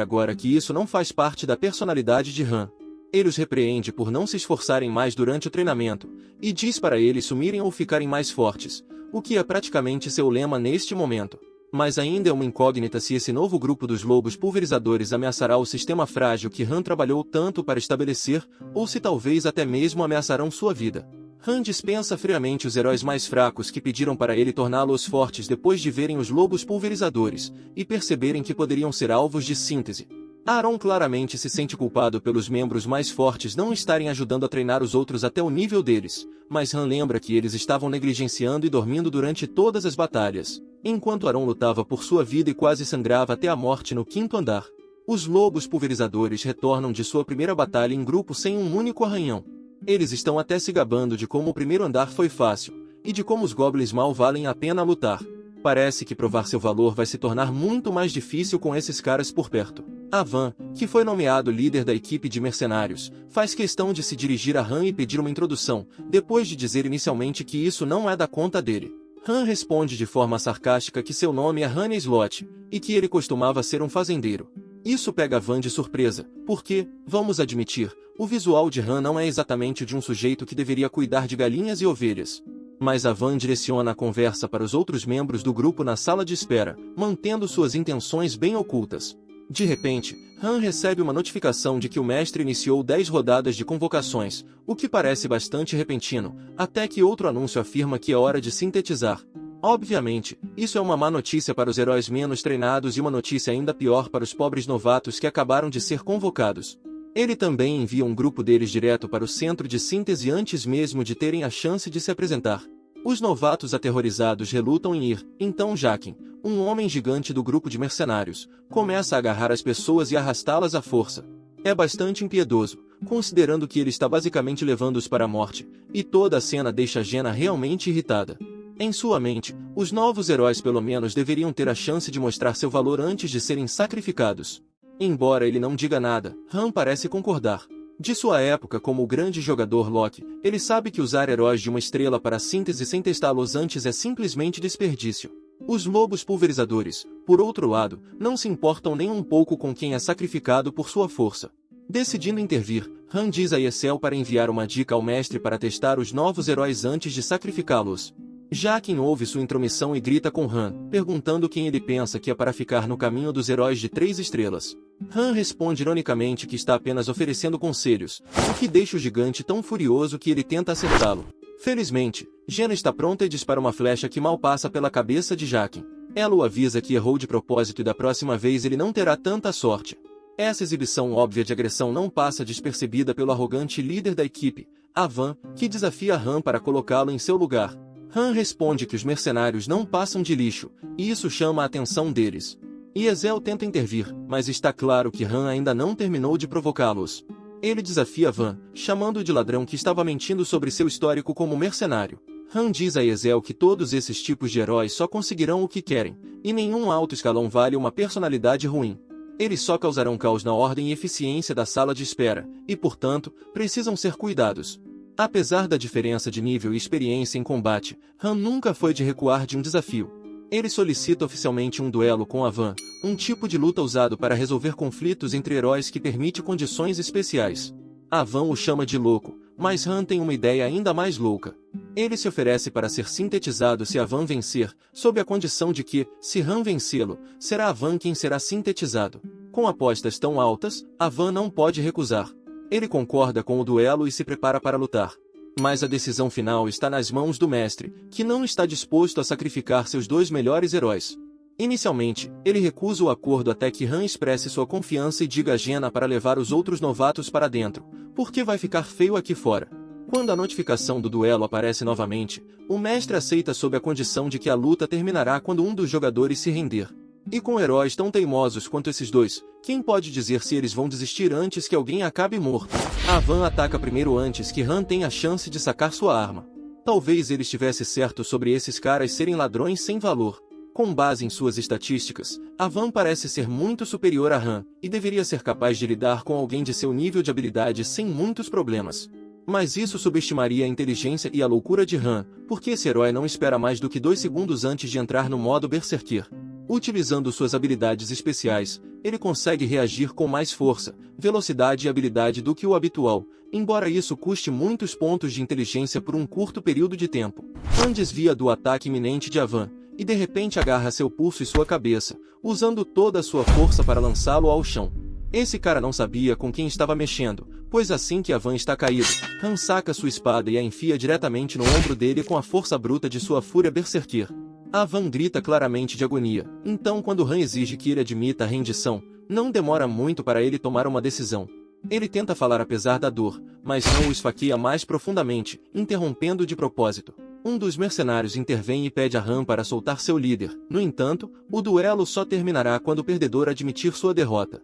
agora que isso não faz parte da personalidade de Han. Ele os repreende por não se esforçarem mais durante o treinamento, e diz para eles sumirem ou ficarem mais fortes, o que é praticamente seu lema neste momento. Mas ainda é uma incógnita se esse novo grupo dos lobos pulverizadores ameaçará o sistema frágil que Han trabalhou tanto para estabelecer, ou se talvez até mesmo ameaçarão sua vida. Han dispensa friamente os heróis mais fracos que pediram para ele torná-los fortes depois de verem os lobos pulverizadores, e perceberem que poderiam ser alvos de síntese. Aaron claramente se sente culpado pelos membros mais fortes não estarem ajudando a treinar os outros até o nível deles, mas Han lembra que eles estavam negligenciando e dormindo durante todas as batalhas, enquanto Aaron lutava por sua vida e quase sangrava até a morte no 5º andar. Os lobos pulverizadores retornam de sua primeira batalha em grupo sem um único arranhão. Eles estão até se gabando de como o primeiro andar foi fácil, e de como os goblins mal valem a pena lutar. Parece que provar seu valor vai se tornar muito mais difícil com esses caras por perto. Van, que foi nomeado líder da equipe de mercenários, faz questão de se dirigir a Han e pedir uma introdução, depois de dizer inicialmente que isso não é da conta dele. Han responde de forma sarcástica que seu nome é Han Slot, e que ele costumava ser um fazendeiro. Isso pega Van de surpresa, porque, vamos admitir, o visual de Han não é exatamente o de um sujeito que deveria cuidar de galinhas e ovelhas. Mas Van direciona a conversa para os outros membros do grupo na sala de espera, mantendo suas intenções bem ocultas. De repente, Han recebe uma notificação de que o mestre iniciou 10 rodadas de convocações, o que parece bastante repentino, até que outro anúncio afirma que é hora de sintetizar. Obviamente, isso é uma má notícia para os heróis menos treinados e uma notícia ainda pior para os pobres novatos que acabaram de ser convocados. Ele também envia um grupo deles direto para o centro de síntese antes mesmo de terem a chance de se apresentar. Os novatos aterrorizados relutam em ir, então Jaqen, um homem gigante do grupo de mercenários, começa a agarrar as pessoas e arrastá-las à força. É bastante impiedoso, considerando que ele está basicamente levando-os para a morte, e toda a cena deixa Jenna realmente irritada. Em sua mente, os novos heróis pelo menos deveriam ter a chance de mostrar seu valor antes de serem sacrificados. Embora ele não diga nada, Han parece concordar. De sua época como o grande jogador Loki, ele sabe que usar heróis de uma estrela para síntese sem testá-los antes é simplesmente desperdício. Os lobos pulverizadores, por outro lado, não se importam nem um pouco com quem é sacrificado por sua força. Decidindo intervir, Han diz a Yesel para enviar uma dica ao mestre para testar os novos heróis antes de sacrificá-los. Jaqen ouve sua intromissão e grita com Han, perguntando quem ele pensa que é para ficar no caminho dos heróis de 3 estrelas. Han responde ironicamente que está apenas oferecendo conselhos, o que deixa o gigante tão furioso que ele tenta acertá-lo. Felizmente, Jena está pronta e dispara uma flecha que mal passa pela cabeça de Jaqen. Ela o avisa que errou de propósito e da próxima vez ele não terá tanta sorte. Essa exibição óbvia de agressão não passa despercebida pelo arrogante líder da equipe, Avan, que desafia Han para colocá-lo em seu lugar. Han responde que os mercenários não passam de lixo, e isso chama a atenção deles. Yesel tenta intervir, mas está claro que Han ainda não terminou de provocá-los. Ele desafia Van, chamando-o de ladrão que estava mentindo sobre seu histórico como mercenário. Han diz a Yesel que todos esses tipos de heróis só conseguirão o que querem, e nenhum alto escalão vale uma personalidade ruim. Eles só causarão caos na ordem e eficiência da sala de espera, e portanto, precisam ser cuidados. Apesar da diferença de nível e experiência em combate, Han nunca foi de recuar de um desafio. Ele solicita oficialmente um duelo com a Van, um tipo de luta usado para resolver conflitos entre heróis que permite condições especiais. A Van o chama de louco, mas Han tem uma ideia ainda mais louca. Ele se oferece para ser sintetizado se a Van vencer, sob a condição de que, se Han vencê-lo, será a Van quem será sintetizado. Com apostas tão altas, a Van não pode recusar. Ele concorda com o duelo e se prepara para lutar. Mas a decisão final está nas mãos do mestre, que não está disposto a sacrificar seus 2 melhores heróis. Inicialmente, ele recusa o acordo até que Han expresse sua confiança e diga a Jena para levar os outros novatos para dentro, porque vai ficar feio aqui fora. Quando a notificação do duelo aparece novamente, o mestre aceita sob a condição de que a luta terminará quando um dos jogadores se render. E com heróis tão teimosos quanto esses dois, quem pode dizer se eles vão desistir antes que alguém acabe morto? A Van ataca primeiro antes que Han tenha a chance de sacar sua arma. Talvez ele estivesse certo sobre esses caras serem ladrões sem valor. Com base em suas estatísticas, a Van parece ser muito superior a Han, e deveria ser capaz de lidar com alguém de seu nível de habilidade sem muitos problemas. Mas isso subestimaria a inteligência e a loucura de Han, porque esse herói não espera mais do que 2 segundos antes de entrar no modo Berserker. Utilizando suas habilidades especiais, ele consegue reagir com mais força, velocidade e habilidade do que o habitual, embora isso custe muitos pontos de inteligência por um curto período de tempo. Han desvia do ataque iminente de Avan, e de repente agarra seu pulso e sua cabeça, usando toda a sua força para lançá-lo ao chão. Esse cara não sabia com quem estava mexendo, pois assim que Avan está caído, Han saca sua espada e a enfia diretamente no ombro dele com a força bruta de sua fúria berserker. Avan grita claramente de agonia, então quando Han exige que ele admita a rendição, não demora muito para ele tomar uma decisão. Ele tenta falar apesar da dor, mas Han o esfaqueia mais profundamente, interrompendo de propósito. Um dos mercenários intervém e pede a Han para soltar seu líder. No entanto, o duelo só terminará quando o perdedor admitir sua derrota.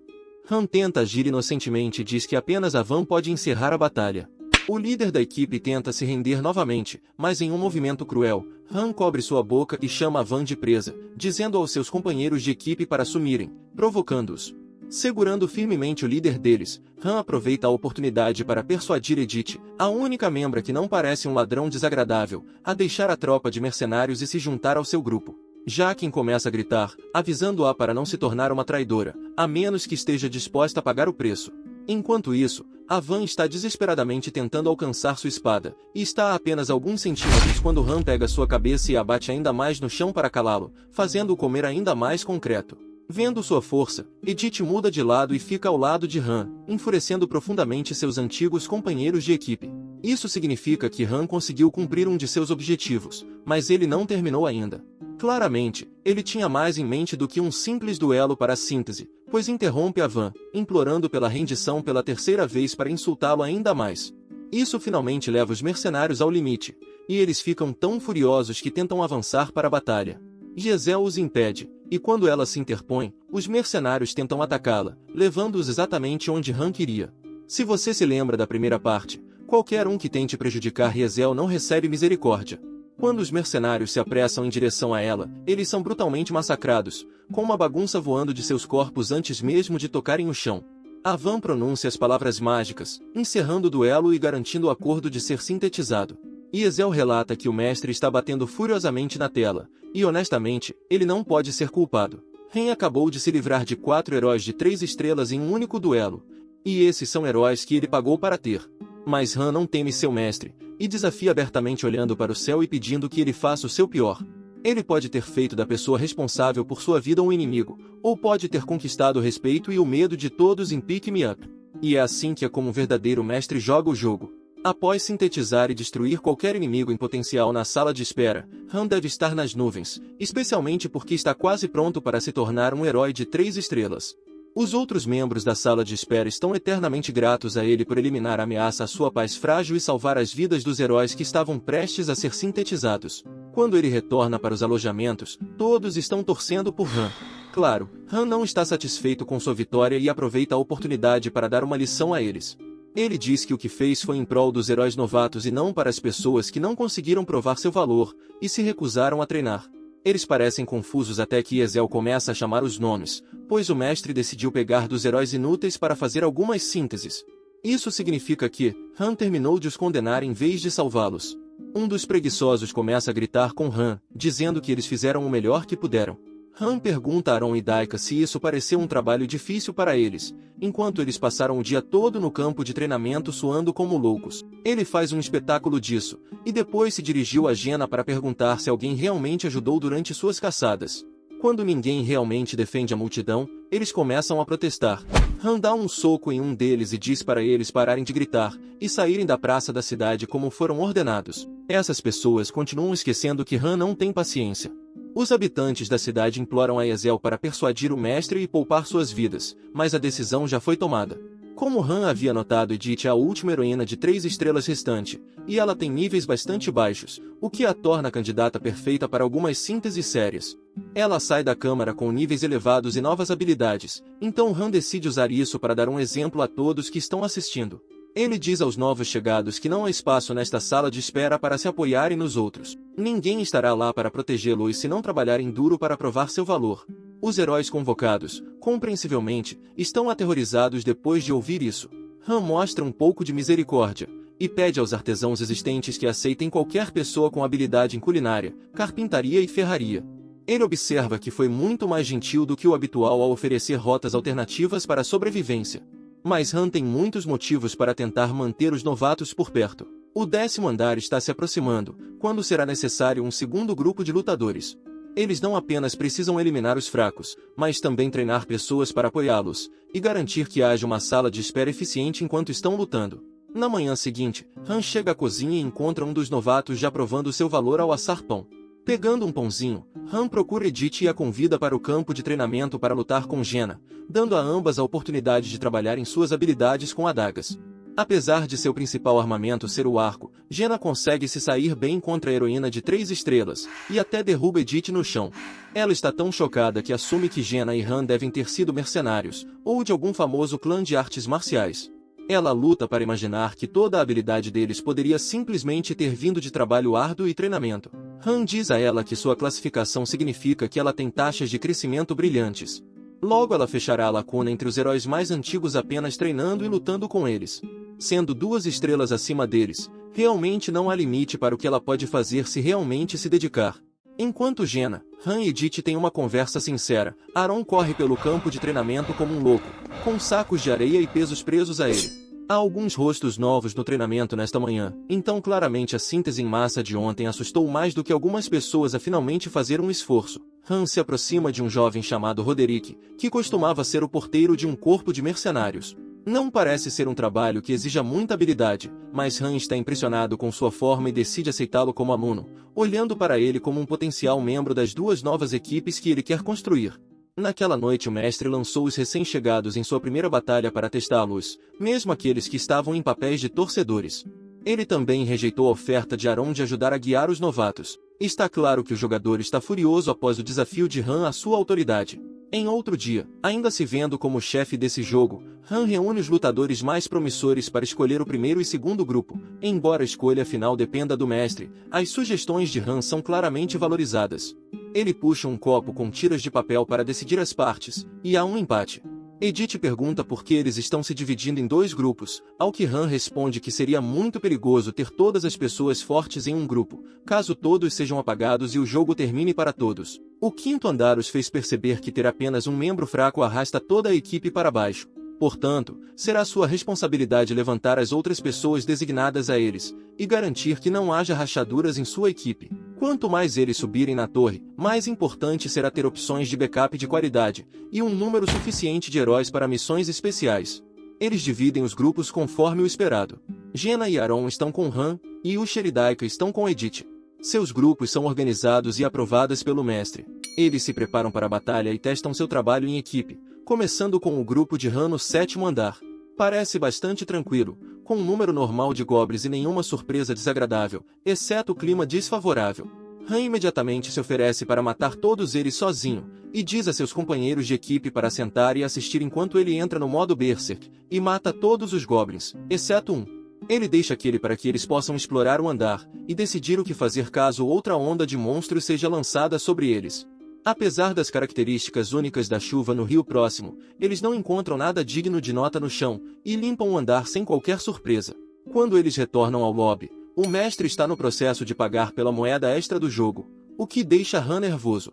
Han tenta agir inocentemente e diz que apenas Avan pode encerrar a batalha. O líder da equipe tenta se render novamente, mas em um movimento cruel, Han cobre sua boca e chama Avan de presa, dizendo aos seus companheiros de equipe para sumirem, provocando-os. Segurando firmemente o líder deles, Han aproveita a oportunidade para persuadir Edith, a única membra que não parece um ladrão desagradável, a deixar a tropa de mercenários e se juntar ao seu grupo. Jaqen começa a gritar, avisando-a para não se tornar uma traidora, a menos que esteja disposta a pagar o preço. Enquanto isso, Avan está desesperadamente tentando alcançar sua espada, e está a apenas alguns centímetros quando Han pega sua cabeça e a bate ainda mais no chão para calá-lo, fazendo-o comer ainda mais concreto. Vendo sua força, Edith muda de lado e fica ao lado de Han, enfurecendo profundamente seus antigos companheiros de equipe. Isso significa que Han conseguiu cumprir um de seus objetivos, mas ele não terminou ainda. Claramente, ele tinha mais em mente do que um simples duelo para a síntese, pois interrompe Avan, implorando pela rendição pela terceira vez para insultá-lo ainda mais. Isso finalmente leva os mercenários ao limite, e eles ficam tão furiosos que tentam avançar para a batalha. Yesel os impede, e quando ela se interpõe, os mercenários tentam atacá-la, levando-os exatamente onde Han queria. Se você se lembra da primeira parte, qualquer um que tente prejudicar Yesel não recebe misericórdia. Quando os mercenários se apressam em direção a ela, eles são brutalmente massacrados, com uma bagunça voando de seus corpos antes mesmo de tocarem o chão. Avan pronuncia as palavras mágicas, encerrando o duelo e garantindo o acordo de ser sintetizado. Ezel relata que o mestre está batendo furiosamente na tela, e honestamente, ele não pode ser culpado. Han acabou de se livrar de 4 heróis de 3 estrelas em um único duelo, e esses são heróis que ele pagou para ter. Mas Han não teme seu mestre, e desafia abertamente olhando para o céu e pedindo que ele faça o seu pior. Ele pode ter feito da pessoa responsável por sua vida um inimigo, ou pode ter conquistado o respeito e o medo de todos em Pick Me Up. E é assim que como um verdadeiro mestre joga o jogo. Após sintetizar e destruir qualquer inimigo em potencial na sala de espera, Han deve estar nas nuvens, especialmente porque está quase pronto para se tornar um herói de 3 estrelas. Os outros membros da sala de espera estão eternamente gratos a ele por eliminar a ameaça à sua paz frágil e salvar as vidas dos heróis que estavam prestes a ser sintetizados. Quando ele retorna para os alojamentos, todos estão torcendo por Han. Claro, Han não está satisfeito com sua vitória e aproveita a oportunidade para dar uma lição a eles. Ele diz que o que fez foi em prol dos heróis novatos e não para as pessoas que não conseguiram provar seu valor, e se recusaram a treinar. Eles parecem confusos até que Ezel começa a chamar os nomes, pois o mestre decidiu pegar dos heróis inúteis para fazer algumas sínteses. Isso significa que Han terminou de os condenar em vez de salvá-los. Um dos preguiçosos começa a gritar com Han, dizendo que eles fizeram o melhor que puderam. Han pergunta a Aaron e Daika se isso pareceu um trabalho difícil para eles, enquanto eles passaram o dia todo no campo de treinamento suando como loucos. Ele faz um espetáculo disso, e depois se dirigiu a Jenna para perguntar se alguém realmente ajudou durante suas caçadas. Quando ninguém realmente defende a multidão, eles começam a protestar. Han dá um soco em um deles e diz para eles pararem de gritar, e saírem da praça da cidade como foram ordenados. Essas pessoas continuam esquecendo que Han não tem paciência. Os habitantes da cidade imploram a Ezel para persuadir o mestre e poupar suas vidas, mas a decisão já foi tomada. Como Han havia notado, Edith é a última heroína de 3 estrelas restante, e ela tem níveis bastante baixos, o que a torna a candidata perfeita para algumas sínteses sérias. Ela sai da câmara com níveis elevados e novas habilidades, então Han decide usar isso para dar um exemplo a todos que estão assistindo. Ele diz aos novos chegados que não há espaço nesta sala de espera para se apoiarem nos outros. Ninguém estará lá para protegê-los se não trabalharem duro para provar seu valor. Os heróis convocados, compreensivelmente, estão aterrorizados depois de ouvir isso. Han mostra um pouco de misericórdia, e pede aos artesãos existentes que aceitem qualquer pessoa com habilidade em culinária, carpintaria e ferraria. Ele observa que foi muito mais gentil do que o habitual ao oferecer rotas alternativas para a sobrevivência. Mas Han tem muitos motivos para tentar manter os novatos por perto. O 10º andar está se aproximando, quando será necessário um segundo grupo de lutadores. Eles não apenas precisam eliminar os fracos, mas também treinar pessoas para apoiá-los, e garantir que haja uma sala de espera eficiente enquanto estão lutando. Na manhã seguinte, Han chega à cozinha e encontra um dos novatos já provando seu valor ao assar pão. Pegando um pãozinho, Han procura Edith e a convida para o campo de treinamento para lutar com Jenna, dando a ambas a oportunidade de trabalhar em suas habilidades com adagas. Apesar de seu principal armamento ser o arco, Jenna consegue se sair bem contra a heroína de 3 estrelas, e até derruba Edith no chão. Ela está tão chocada que assume que Jenna e Han devem ter sido mercenários, ou de algum famoso clã de artes marciais. Ela luta para imaginar que toda a habilidade deles poderia simplesmente ter vindo de trabalho árduo e treinamento. Han diz a ela que sua classificação significa que ela tem taxas de crescimento brilhantes. Logo ela fechará a lacuna entre os heróis mais antigos apenas treinando e lutando com eles. Sendo 2 estrelas acima deles, realmente não há limite para o que ela pode fazer se realmente se dedicar. Enquanto Jenna, Han e Edith têm uma conversa sincera, Aaron corre pelo campo de treinamento como um louco, com sacos de areia e pesos presos a ele. Há alguns rostos novos no treinamento nesta manhã, então claramente a síntese em massa de ontem assustou mais do que algumas pessoas a finalmente fazer um esforço. Han se aproxima de um jovem chamado Roderick, que costumava ser o porteiro de um corpo de mercenários. Não parece ser um trabalho que exija muita habilidade, mas Han está impressionado com sua forma e decide aceitá-lo como aluno, olhando para ele como um potencial membro das 2 novas equipes que ele quer construir. Naquela noite o mestre lançou os recém-chegados em sua primeira batalha para testá-los, mesmo aqueles que estavam em papéis de torcedores. Ele também rejeitou a oferta de Aaron de ajudar a guiar os novatos. Está claro que o jogador está furioso após o desafio de Han à sua autoridade. Em outro dia, ainda se vendo como chefe desse jogo, Han reúne os lutadores mais promissores para escolher o primeiro e segundo grupo. Embora a escolha final dependa do mestre, as sugestões de Han são claramente valorizadas. Ele puxa um copo com tiras de papel para decidir as partes, e há um empate. Edith pergunta por que eles estão se dividindo em dois grupos, ao que Han responde que seria muito perigoso ter todas as pessoas fortes em um grupo, caso todos sejam apagados e o jogo termine para todos. O quinto andar os fez perceber que ter apenas um membro fraco arrasta toda a equipe para baixo. Portanto, será sua responsabilidade levantar as outras pessoas designadas a eles, e garantir que não haja rachaduras em sua equipe. Quanto mais eles subirem na torre, mais importante será ter opções de backup de qualidade, e um número suficiente de heróis para missões especiais. Eles dividem os grupos conforme o esperado. Jenna e Aaron estão com Han, e Usher e Daika estão com Edith. Seus grupos são organizados e aprovados pelo mestre. Eles se preparam para a batalha e testam seu trabalho em equipe, começando com o grupo de Han no 7º andar. Parece bastante tranquilo, com um número normal de goblins e nenhuma surpresa desagradável, exceto o clima desfavorável. Han imediatamente se oferece para matar todos eles sozinho, e diz a seus companheiros de equipe para sentar e assistir enquanto ele entra no modo Berserk, e mata todos os goblins, exceto um. Ele deixa aquele para que eles possam explorar o andar, e decidir o que fazer caso outra onda de monstros seja lançada sobre eles. Apesar das características únicas da chuva no rio próximo, eles não encontram nada digno de nota no chão, e limpam o andar sem qualquer surpresa. Quando eles retornam ao lobby, o mestre está no processo de pagar pela moeda extra do jogo, o que deixa Han nervoso.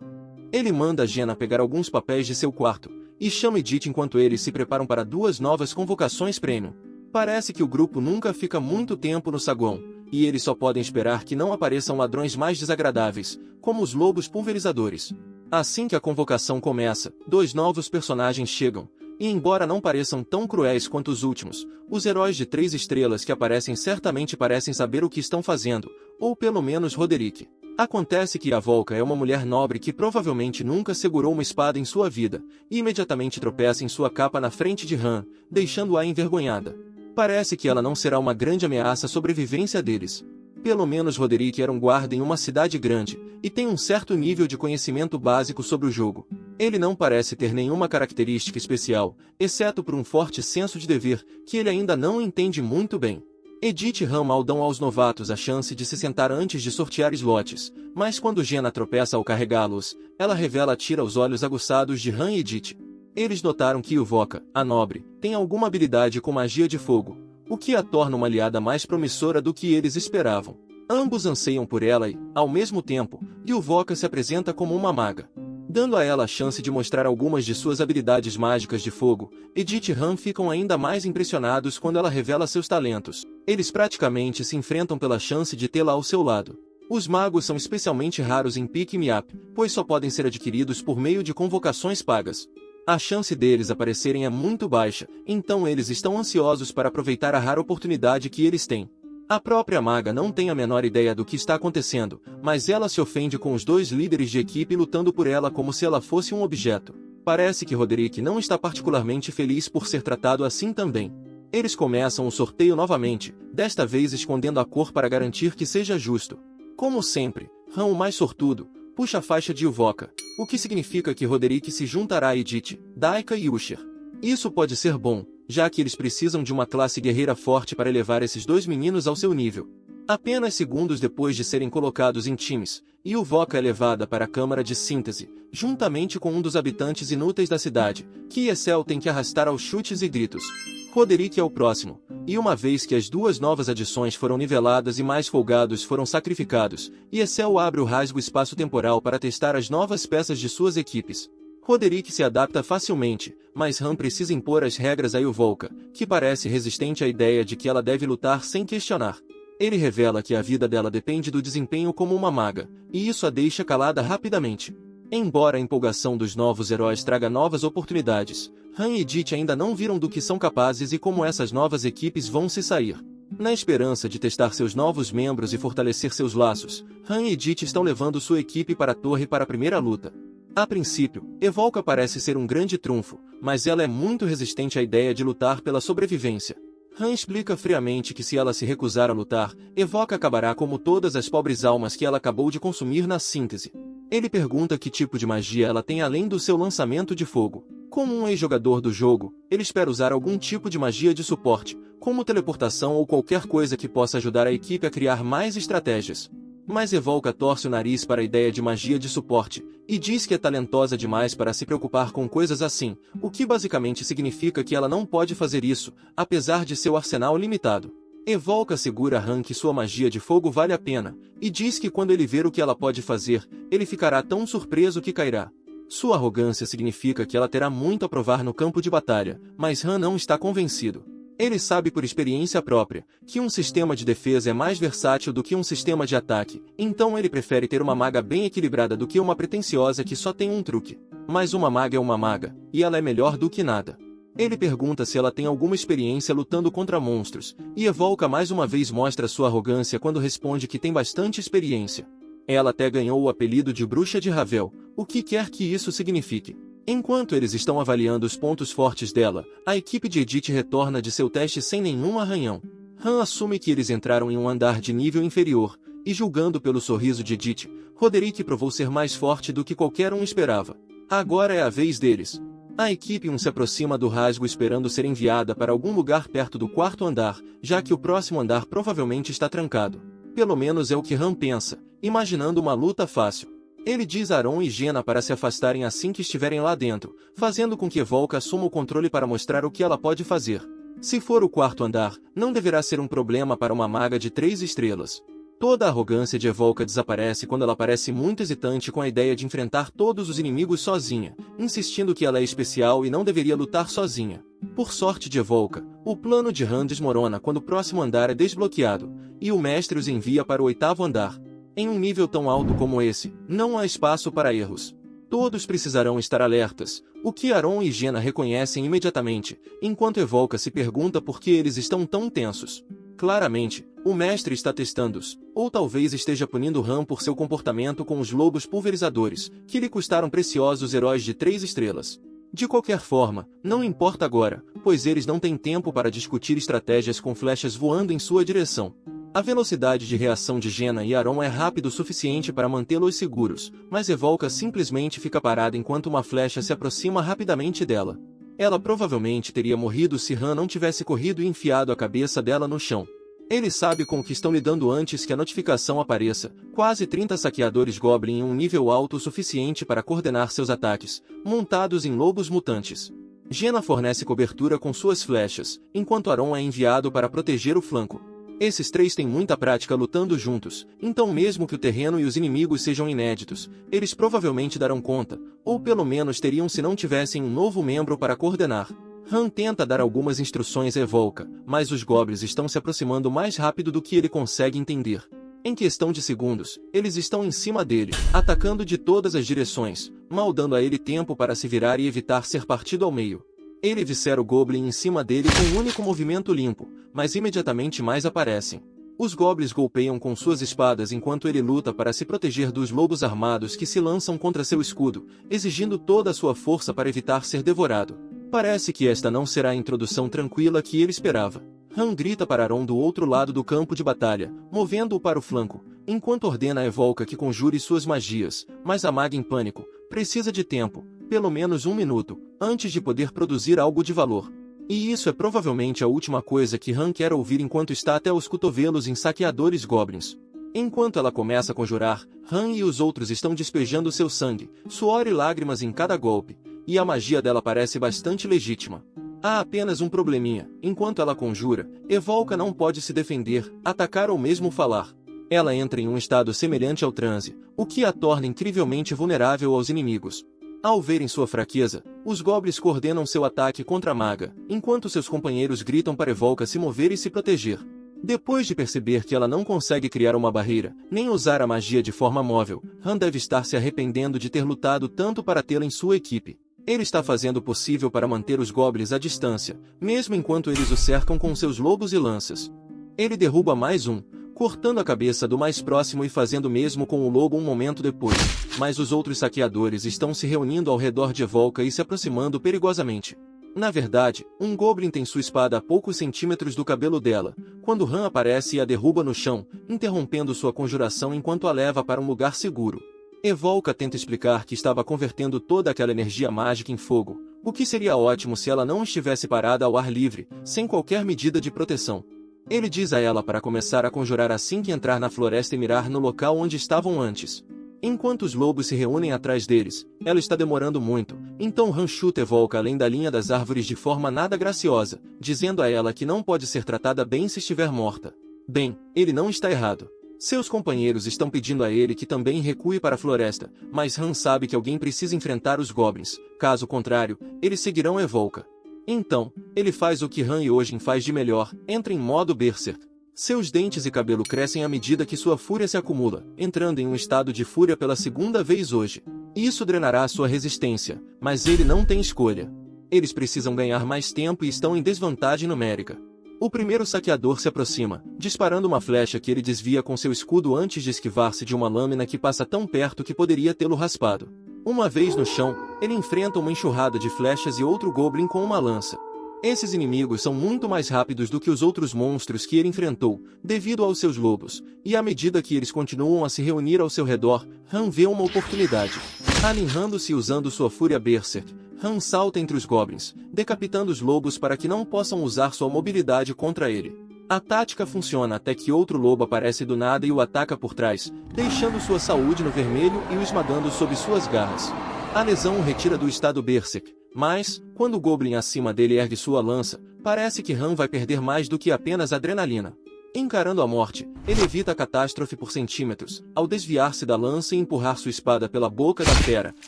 Ele manda Jenna pegar alguns papéis de seu quarto, e chama Edith enquanto eles se preparam para 2 novas convocações premium. Parece que o grupo nunca fica muito tempo no saguão, e eles só podem esperar que não apareçam ladrões mais desagradáveis, como os lobos pulverizadores. Assim que a convocação começa, 2 novos personagens chegam, e embora não pareçam tão cruéis quanto os últimos, os heróis de 3 estrelas que aparecem certamente parecem saber o que estão fazendo, ou pelo menos Roderick. Acontece que a Volca é uma mulher nobre que provavelmente nunca segurou uma espada em sua vida, e imediatamente tropeça em sua capa na frente de Han, deixando-a envergonhada. Parece que ela não será uma grande ameaça à sobrevivência deles. Pelo menos Roderick era um guarda em uma cidade grande, e tem um certo nível de conhecimento básico sobre o jogo. Ele não parece ter nenhuma característica especial, exceto por um forte senso de dever, que ele ainda não entende muito bem. Edith e Han mal dão aos novatos a chance de se sentar antes de sortear slots, mas quando Jenna tropeça ao carregá-los, ela revela tira os olhos aguçados de Han e Edith. Eles notaram que Yuvok, a nobre, tem alguma habilidade com magia de fogo, o que a torna uma aliada mais promissora do que eles esperavam. Ambos anseiam por ela e, ao mesmo tempo, Yuvok se apresenta como uma maga. Dando a ela a chance de mostrar algumas de suas habilidades mágicas de fogo, Edith e Han ficam ainda mais impressionados quando ela revela seus talentos. Eles praticamente se enfrentam pela chance de tê-la ao seu lado. Os magos são especialmente raros em Pick Me Up, pois só podem ser adquiridos por meio de convocações pagas. A chance deles aparecerem é muito baixa, então eles estão ansiosos para aproveitar a rara oportunidade que eles têm. A própria maga não tem a menor ideia do que está acontecendo, mas ela se ofende com os 2 líderes de equipe lutando por ela como se ela fosse um objeto. Parece que Roderick não está particularmente feliz por ser tratado assim também. Eles começam o sorteio novamente, desta vez escondendo a cor para garantir que seja justo. Como sempre, Han, o mais sortudo, puxa a faixa de Yuvok, o que significa que Roderick se juntará a Edith, Daika e Usher. Isso pode ser bom, já que eles precisam de uma classe guerreira forte para elevar esses 2 meninos ao seu nível. Apenas segundos depois de serem colocados em times, Yuvok é levada para a Câmara de Síntese, juntamente com um dos habitantes inúteis da cidade, que Yesel tem que arrastar aos chutes e gritos. Roderick é o próximo, e uma vez que as 2 novas adições foram niveladas e mais folgados foram sacrificados, Yesel abre o rasgo espaço-temporal para testar as novas peças de suas equipes. Roderick se adapta facilmente, mas Han precisa impor as regras a Yuvok, que parece resistente à ideia de que ela deve lutar sem questionar. Ele revela que a vida dela depende do desempenho como uma maga, e isso a deixa calada rapidamente. Embora a empolgação dos novos heróis traga novas oportunidades, Han e Edith ainda não viram do que são capazes e como essas novas equipes vão se sair. Na esperança de testar seus novos membros e fortalecer seus laços, Han e Edith estão levando sua equipe para a torre para a primeira luta. A princípio, Evolka parece ser um grande trunfo, mas ela é muito resistente à ideia de lutar pela sobrevivência. Han explica friamente que se ela se recusar a lutar, Evolka acabará como todas as pobres almas que ela acabou de consumir na síntese. Ele pergunta que tipo de magia ela tem além do seu lançamento de fogo. Como um ex-jogador do jogo, ele espera usar algum tipo de magia de suporte, como teleportação ou qualquer coisa que possa ajudar a equipe a criar mais estratégias. Mas Evolka torce o nariz para a ideia de magia de suporte, e diz que é talentosa demais para se preocupar com coisas assim, o que basicamente significa que ela não pode fazer isso, apesar de seu arsenal limitado. Evolka segura Han que sua magia de fogo vale a pena, e diz que quando ele ver o que ela pode fazer, ele ficará tão surpreso que cairá. Sua arrogância significa que ela terá muito a provar no campo de batalha, mas Han não está convencido. Ele sabe por experiência própria, que um sistema de defesa é mais versátil do que um sistema de ataque, então ele prefere ter uma maga bem equilibrada do que uma pretensiosa que só tem um truque. Mas uma maga é uma maga, e ela é melhor do que nada. Ele pergunta se ela tem alguma experiência lutando contra monstros, e Evolka mais uma vez mostra sua arrogância quando responde que tem bastante experiência. Ela até ganhou o apelido de Bruxa de Ravel, o que quer que isso signifique. Enquanto eles estão avaliando os pontos fortes dela, a equipe de Edith retorna de seu teste sem nenhum arranhão. Han assume que eles entraram em um andar de nível inferior, e julgando pelo sorriso de Edith, Roderick provou ser mais forte do que qualquer um esperava. Agora é a vez deles. A equipe 1 se aproxima do rasgo esperando ser enviada para algum lugar perto do quarto andar, já que o próximo andar provavelmente está trancado. Pelo menos é o que Han pensa, imaginando uma luta fácil. Ele diz a Aron e Jena para se afastarem assim que estiverem lá dentro, fazendo com que Evolka assuma o controle para mostrar o que ela pode fazer. Se for o quarto andar, não deverá ser um problema para uma maga de 3 estrelas. Toda a arrogância de Evolka desaparece quando ela parece muito hesitante com a ideia de enfrentar todos os inimigos sozinha, insistindo que ela é especial e não deveria lutar sozinha. Por sorte de Evolka, o plano de Han desmorona quando o próximo andar é desbloqueado, e o mestre os envia para o 8º andar. Em um nível tão alto como esse, não há espaço para erros. Todos precisarão estar alertas, o que Aron e Jena reconhecem imediatamente, enquanto Evolka se pergunta por que eles estão tão tensos. Claramente, o mestre está testando-os, ou talvez esteja punindo Han por seu comportamento com os lobos pulverizadores, que lhe custaram preciosos heróis de 3 estrelas. De qualquer forma, não importa agora, pois eles não têm tempo para discutir estratégias com flechas voando em sua direção. A velocidade de reação de Jena e Aron é rápido o suficiente para mantê-los seguros, mas Evolka simplesmente fica parada enquanto uma flecha se aproxima rapidamente dela. Ela provavelmente teria morrido se Han não tivesse corrido e enfiado a cabeça dela no chão. Ele sabe com o que estão lidando antes que a notificação apareça, quase 30 saqueadores Goblin em um nível alto o suficiente para coordenar seus ataques, montados em lobos mutantes. Jena fornece cobertura com suas flechas, enquanto Aron é enviado para proteger o flanco. Esses 3 têm muita prática lutando juntos, então mesmo que o terreno e os inimigos sejam inéditos, eles provavelmente darão conta, ou pelo menos teriam se não tivessem um novo membro para coordenar. Han tenta dar algumas instruções a Evolka, mas os goblins estão se aproximando mais rápido do que ele consegue entender. Em questão de segundos, eles estão em cima dele, atacando de todas as direções, mal dando a ele tempo para se virar e evitar ser partido ao meio. Ele vissera o Goblin em cima dele com um único movimento limpo, mas imediatamente mais aparecem. Os Goblins golpeiam com suas espadas enquanto ele luta para se proteger dos lobos armados que se lançam contra seu escudo, exigindo toda a sua força para evitar ser devorado. Parece que esta não será a introdução tranquila que ele esperava. Han grita para Aron do outro lado do campo de batalha, movendo-o para o flanco, enquanto ordena a Evolka que conjure suas magias, mas a maga em pânico precisa de tempo, pelo menos 1 minuto, antes de poder produzir algo de valor. E isso é provavelmente a última coisa que Han quer ouvir enquanto está até os cotovelos em saqueadores goblins. Enquanto ela começa a conjurar, Han e os outros estão despejando seu sangue, suor e lágrimas em cada golpe, e a magia dela parece bastante legítima. Há apenas um probleminha: enquanto ela conjura, Evolka não pode se defender, atacar ou mesmo falar. Ela entra em um estado semelhante ao transe, o que a torna incrivelmente vulnerável aos inimigos. Ao verem sua fraqueza, os goblins coordenam seu ataque contra a maga, enquanto seus companheiros gritam para Evolka se mover e se proteger. Depois de perceber que ela não consegue criar uma barreira, nem usar a magia de forma móvel, Han deve estar se arrependendo de ter lutado tanto para tê-la em sua equipe. Ele está fazendo o possível para manter os goblins à distância, mesmo enquanto eles o cercam com seus lobos e lanças. Ele derruba mais um, cortando a cabeça do mais próximo e fazendo o mesmo com o lobo um momento depois, mas os outros saqueadores estão se reunindo ao redor de Evolka e se aproximando perigosamente. Na verdade, um goblin tem sua espada a poucos centímetros do cabelo dela, quando Han aparece e a derruba no chão, interrompendo sua conjuração enquanto a leva para um lugar seguro. Evolka tenta explicar que estava convertendo toda aquela energia mágica em fogo, o que seria ótimo se ela não estivesse parada ao ar livre, sem qualquer medida de proteção. Ele diz a ela para começar a conjurar assim que entrar na floresta e mirar no local onde estavam antes. Enquanto os lobos se reúnem atrás deles, ela está demorando muito, então Han chuta Evolka além da linha das árvores de forma nada graciosa, dizendo a ela que não pode ser tratada bem se estiver morta. Bem, ele não está errado. Seus companheiros estão pedindo a ele que também recue para a floresta, mas Han sabe que alguém precisa enfrentar os goblins, caso contrário, eles seguirão Evolka. Então, ele faz o que Han e Ojin faz de melhor, entra em modo Berserk. Seus dentes e cabelo crescem à medida que sua fúria se acumula, entrando em um estado de fúria pela segunda vez hoje. Isso drenará sua resistência, mas ele não tem escolha. Eles precisam ganhar mais tempo e estão em desvantagem numérica. O primeiro saqueador se aproxima, disparando uma flecha que ele desvia com seu escudo antes de esquivar-se de uma lâmina que passa tão perto que poderia tê-lo raspado. Uma vez no chão, ele enfrenta uma enxurrada de flechas e outro goblin com uma lança. Esses inimigos são muito mais rápidos do que os outros monstros que ele enfrentou, devido aos seus lobos, e à medida que eles continuam a se reunir ao seu redor, Han vê uma oportunidade. Alinhando-se e usando sua fúria Berserk, Han salta entre os goblins, decapitando os lobos para que não possam usar sua mobilidade contra ele. A tática funciona até que outro lobo aparece do nada e o ataca por trás, deixando sua saúde no vermelho e o esmagando sob suas garras. A lesão o retira do estado Berserk, mas, quando o goblin acima dele ergue sua lança, parece que Han vai perder mais do que apenas adrenalina. Encarando a morte, ele evita a catástrofe por centímetros, ao desviar-se da lança e empurrar sua espada pela boca da fera,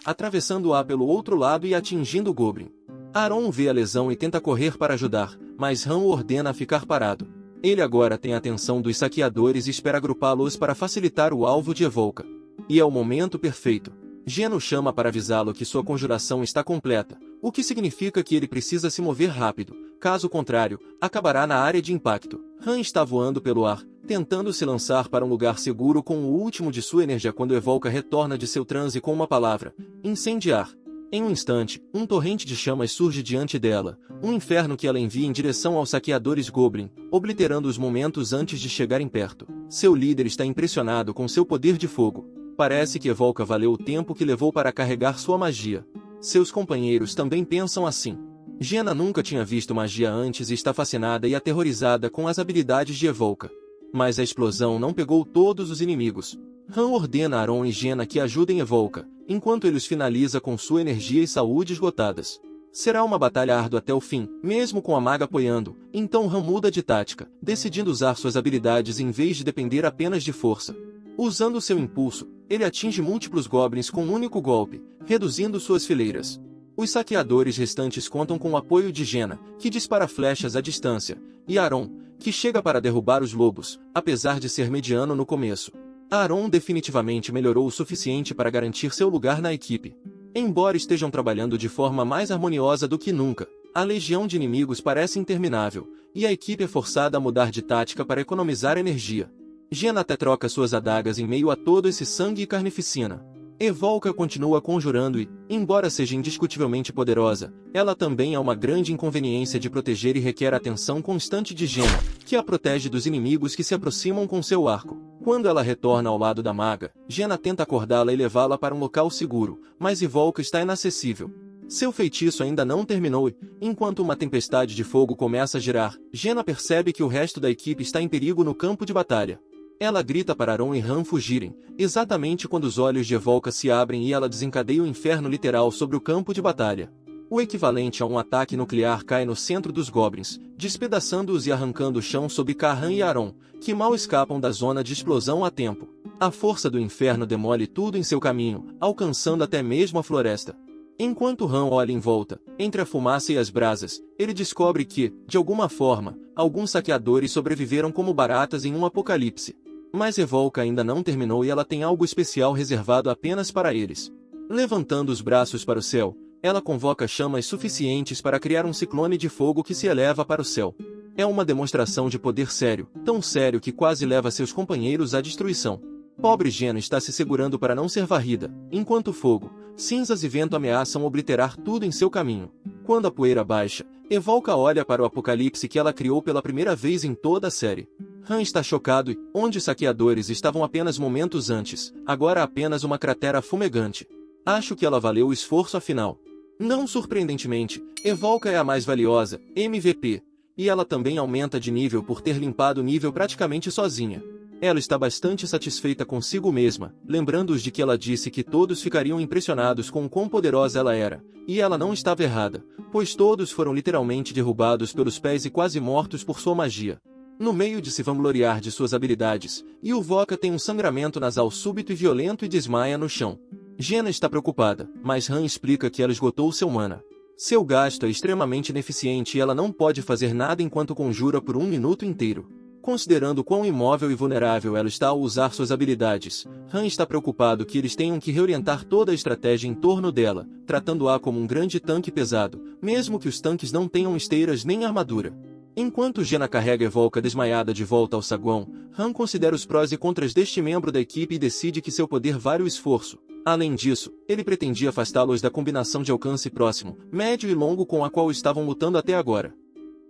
atravessando-a pelo outro lado e atingindo o goblin. Aron vê a lesão e tenta correr para ajudar, mas Han o ordena a ficar parado. Ele agora tem a atenção dos saqueadores e espera agrupá-los para facilitar o alvo de Evolka. E é o momento perfeito. Geno chama para avisá-lo que sua conjuração está completa, o que significa que ele precisa se mover rápido, caso contrário, acabará na área de impacto. Han está voando pelo ar, tentando se lançar para um lugar seguro com o último de sua energia quando Evolka retorna de seu transe com uma palavra: incendiar. Em um instante, um torrente de chamas surge diante dela, um inferno que ela envia em direção aos saqueadores Goblin, obliterando-os momentos antes de chegarem perto. Seu líder está impressionado com seu poder de fogo. Parece que Evolka valeu o tempo que levou para carregar sua magia. Seus companheiros também pensam assim. Jena nunca tinha visto magia antes e está fascinada e aterrorizada com as habilidades de Evolka. Mas a explosão não pegou todos os inimigos. Han ordena a Aron e Jena que ajudem Evolka, enquanto ele os finaliza com sua energia e saúde esgotadas. Será uma batalha árdua até o fim, mesmo com a maga apoiando, então Han muda de tática, decidindo usar suas habilidades em vez de depender apenas de força. Usando seu impulso, ele atinge múltiplos goblins com um único golpe, reduzindo suas fileiras. Os saqueadores restantes contam com o apoio de Jena, que dispara flechas à distância, e Aron, que chega para derrubar os lobos, apesar de ser mediano no começo. Aron definitivamente melhorou o suficiente para garantir seu lugar na equipe. Embora estejam trabalhando de forma mais harmoniosa do que nunca, a legião de inimigos parece interminável, e a equipe é forçada a mudar de tática para economizar energia. Jena até troca suas adagas em meio a todo esse sangue e carnificina. Evolka continua conjurando e, embora seja indiscutivelmente poderosa, ela também é uma grande inconveniência de proteger e requer a atenção constante de Jena, que a protege dos inimigos que se aproximam com seu arco. Quando ela retorna ao lado da maga, Jena tenta acordá-la e levá-la para um local seguro, mas Evolka está inacessível. Seu feitiço ainda não terminou e, enquanto uma tempestade de fogo começa a girar, Jena percebe que o resto da equipe está em perigo no campo de batalha. Ela grita para Aron e Han fugirem, exatamente quando os olhos de Evolka se abrem e ela desencadeia o inferno literal sobre o campo de batalha. O equivalente a um ataque nuclear cai no centro dos goblins, despedaçando-os e arrancando o chão sob Han e Aron, que mal escapam da zona de explosão a tempo. A força do inferno demole tudo em seu caminho, alcançando até mesmo a floresta. Enquanto Han olha em volta, entre a fumaça e as brasas, ele descobre que, de alguma forma, alguns saqueadores sobreviveram como baratas em um apocalipse. Mas Evolka ainda não terminou e ela tem algo especial reservado apenas para eles. Levantando os braços para o céu, ela convoca chamas suficientes para criar um ciclone de fogo que se eleva para o céu. É uma demonstração de poder sério, tão sério que quase leva seus companheiros à destruição. Pobre Jena está se segurando para não ser varrida, enquanto fogo, cinzas e vento ameaçam obliterar tudo em seu caminho. Quando a poeira baixa, Evolka olha para o apocalipse que ela criou pela primeira vez em toda a série. Han está chocado e, onde os saqueadores estavam apenas momentos antes, agora há apenas uma cratera fumegante. Acho que ela valeu o esforço afinal. Não surpreendentemente, Evolka é a mais valiosa, MVP, e ela também aumenta de nível por ter limpado o nível praticamente sozinha. Ela está bastante satisfeita consigo mesma, lembrando-os de que ela disse que todos ficariam impressionados com o quão poderosa ela era, e ela não estava errada, pois todos foram literalmente derrubados pelos pés e quase mortos por sua magia. No meio de se vangloriar de suas habilidades, Yuvok tem um sangramento nasal súbito e violento e desmaia no chão. Jenna está preocupada, mas Han explica que ela esgotou seu mana. Seu gasto é extremamente ineficiente e ela não pode fazer nada enquanto conjura por 1 minuto inteiro. Considerando quão imóvel e vulnerável ela está ao usar suas habilidades, Han está preocupado que eles tenham que reorientar toda a estratégia em torno dela, tratando-a como um grande tanque pesado, mesmo que os tanques não tenham esteiras nem armadura. Enquanto Jenna carrega Evolka desmaiada de volta ao saguão, Han considera os prós e contras deste membro da equipe e decide que seu poder vale o esforço. Além disso, ele pretendia afastá-los da combinação de alcance próximo, médio e longo com a qual estavam lutando até agora.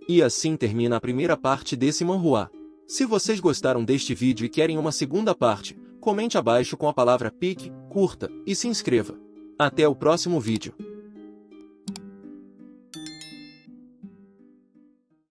E assim termina a primeira parte desse manhwa. Se vocês gostaram deste vídeo e querem uma segunda parte, comente abaixo com a palavra PIC, curta, e se inscreva. Até o próximo vídeo.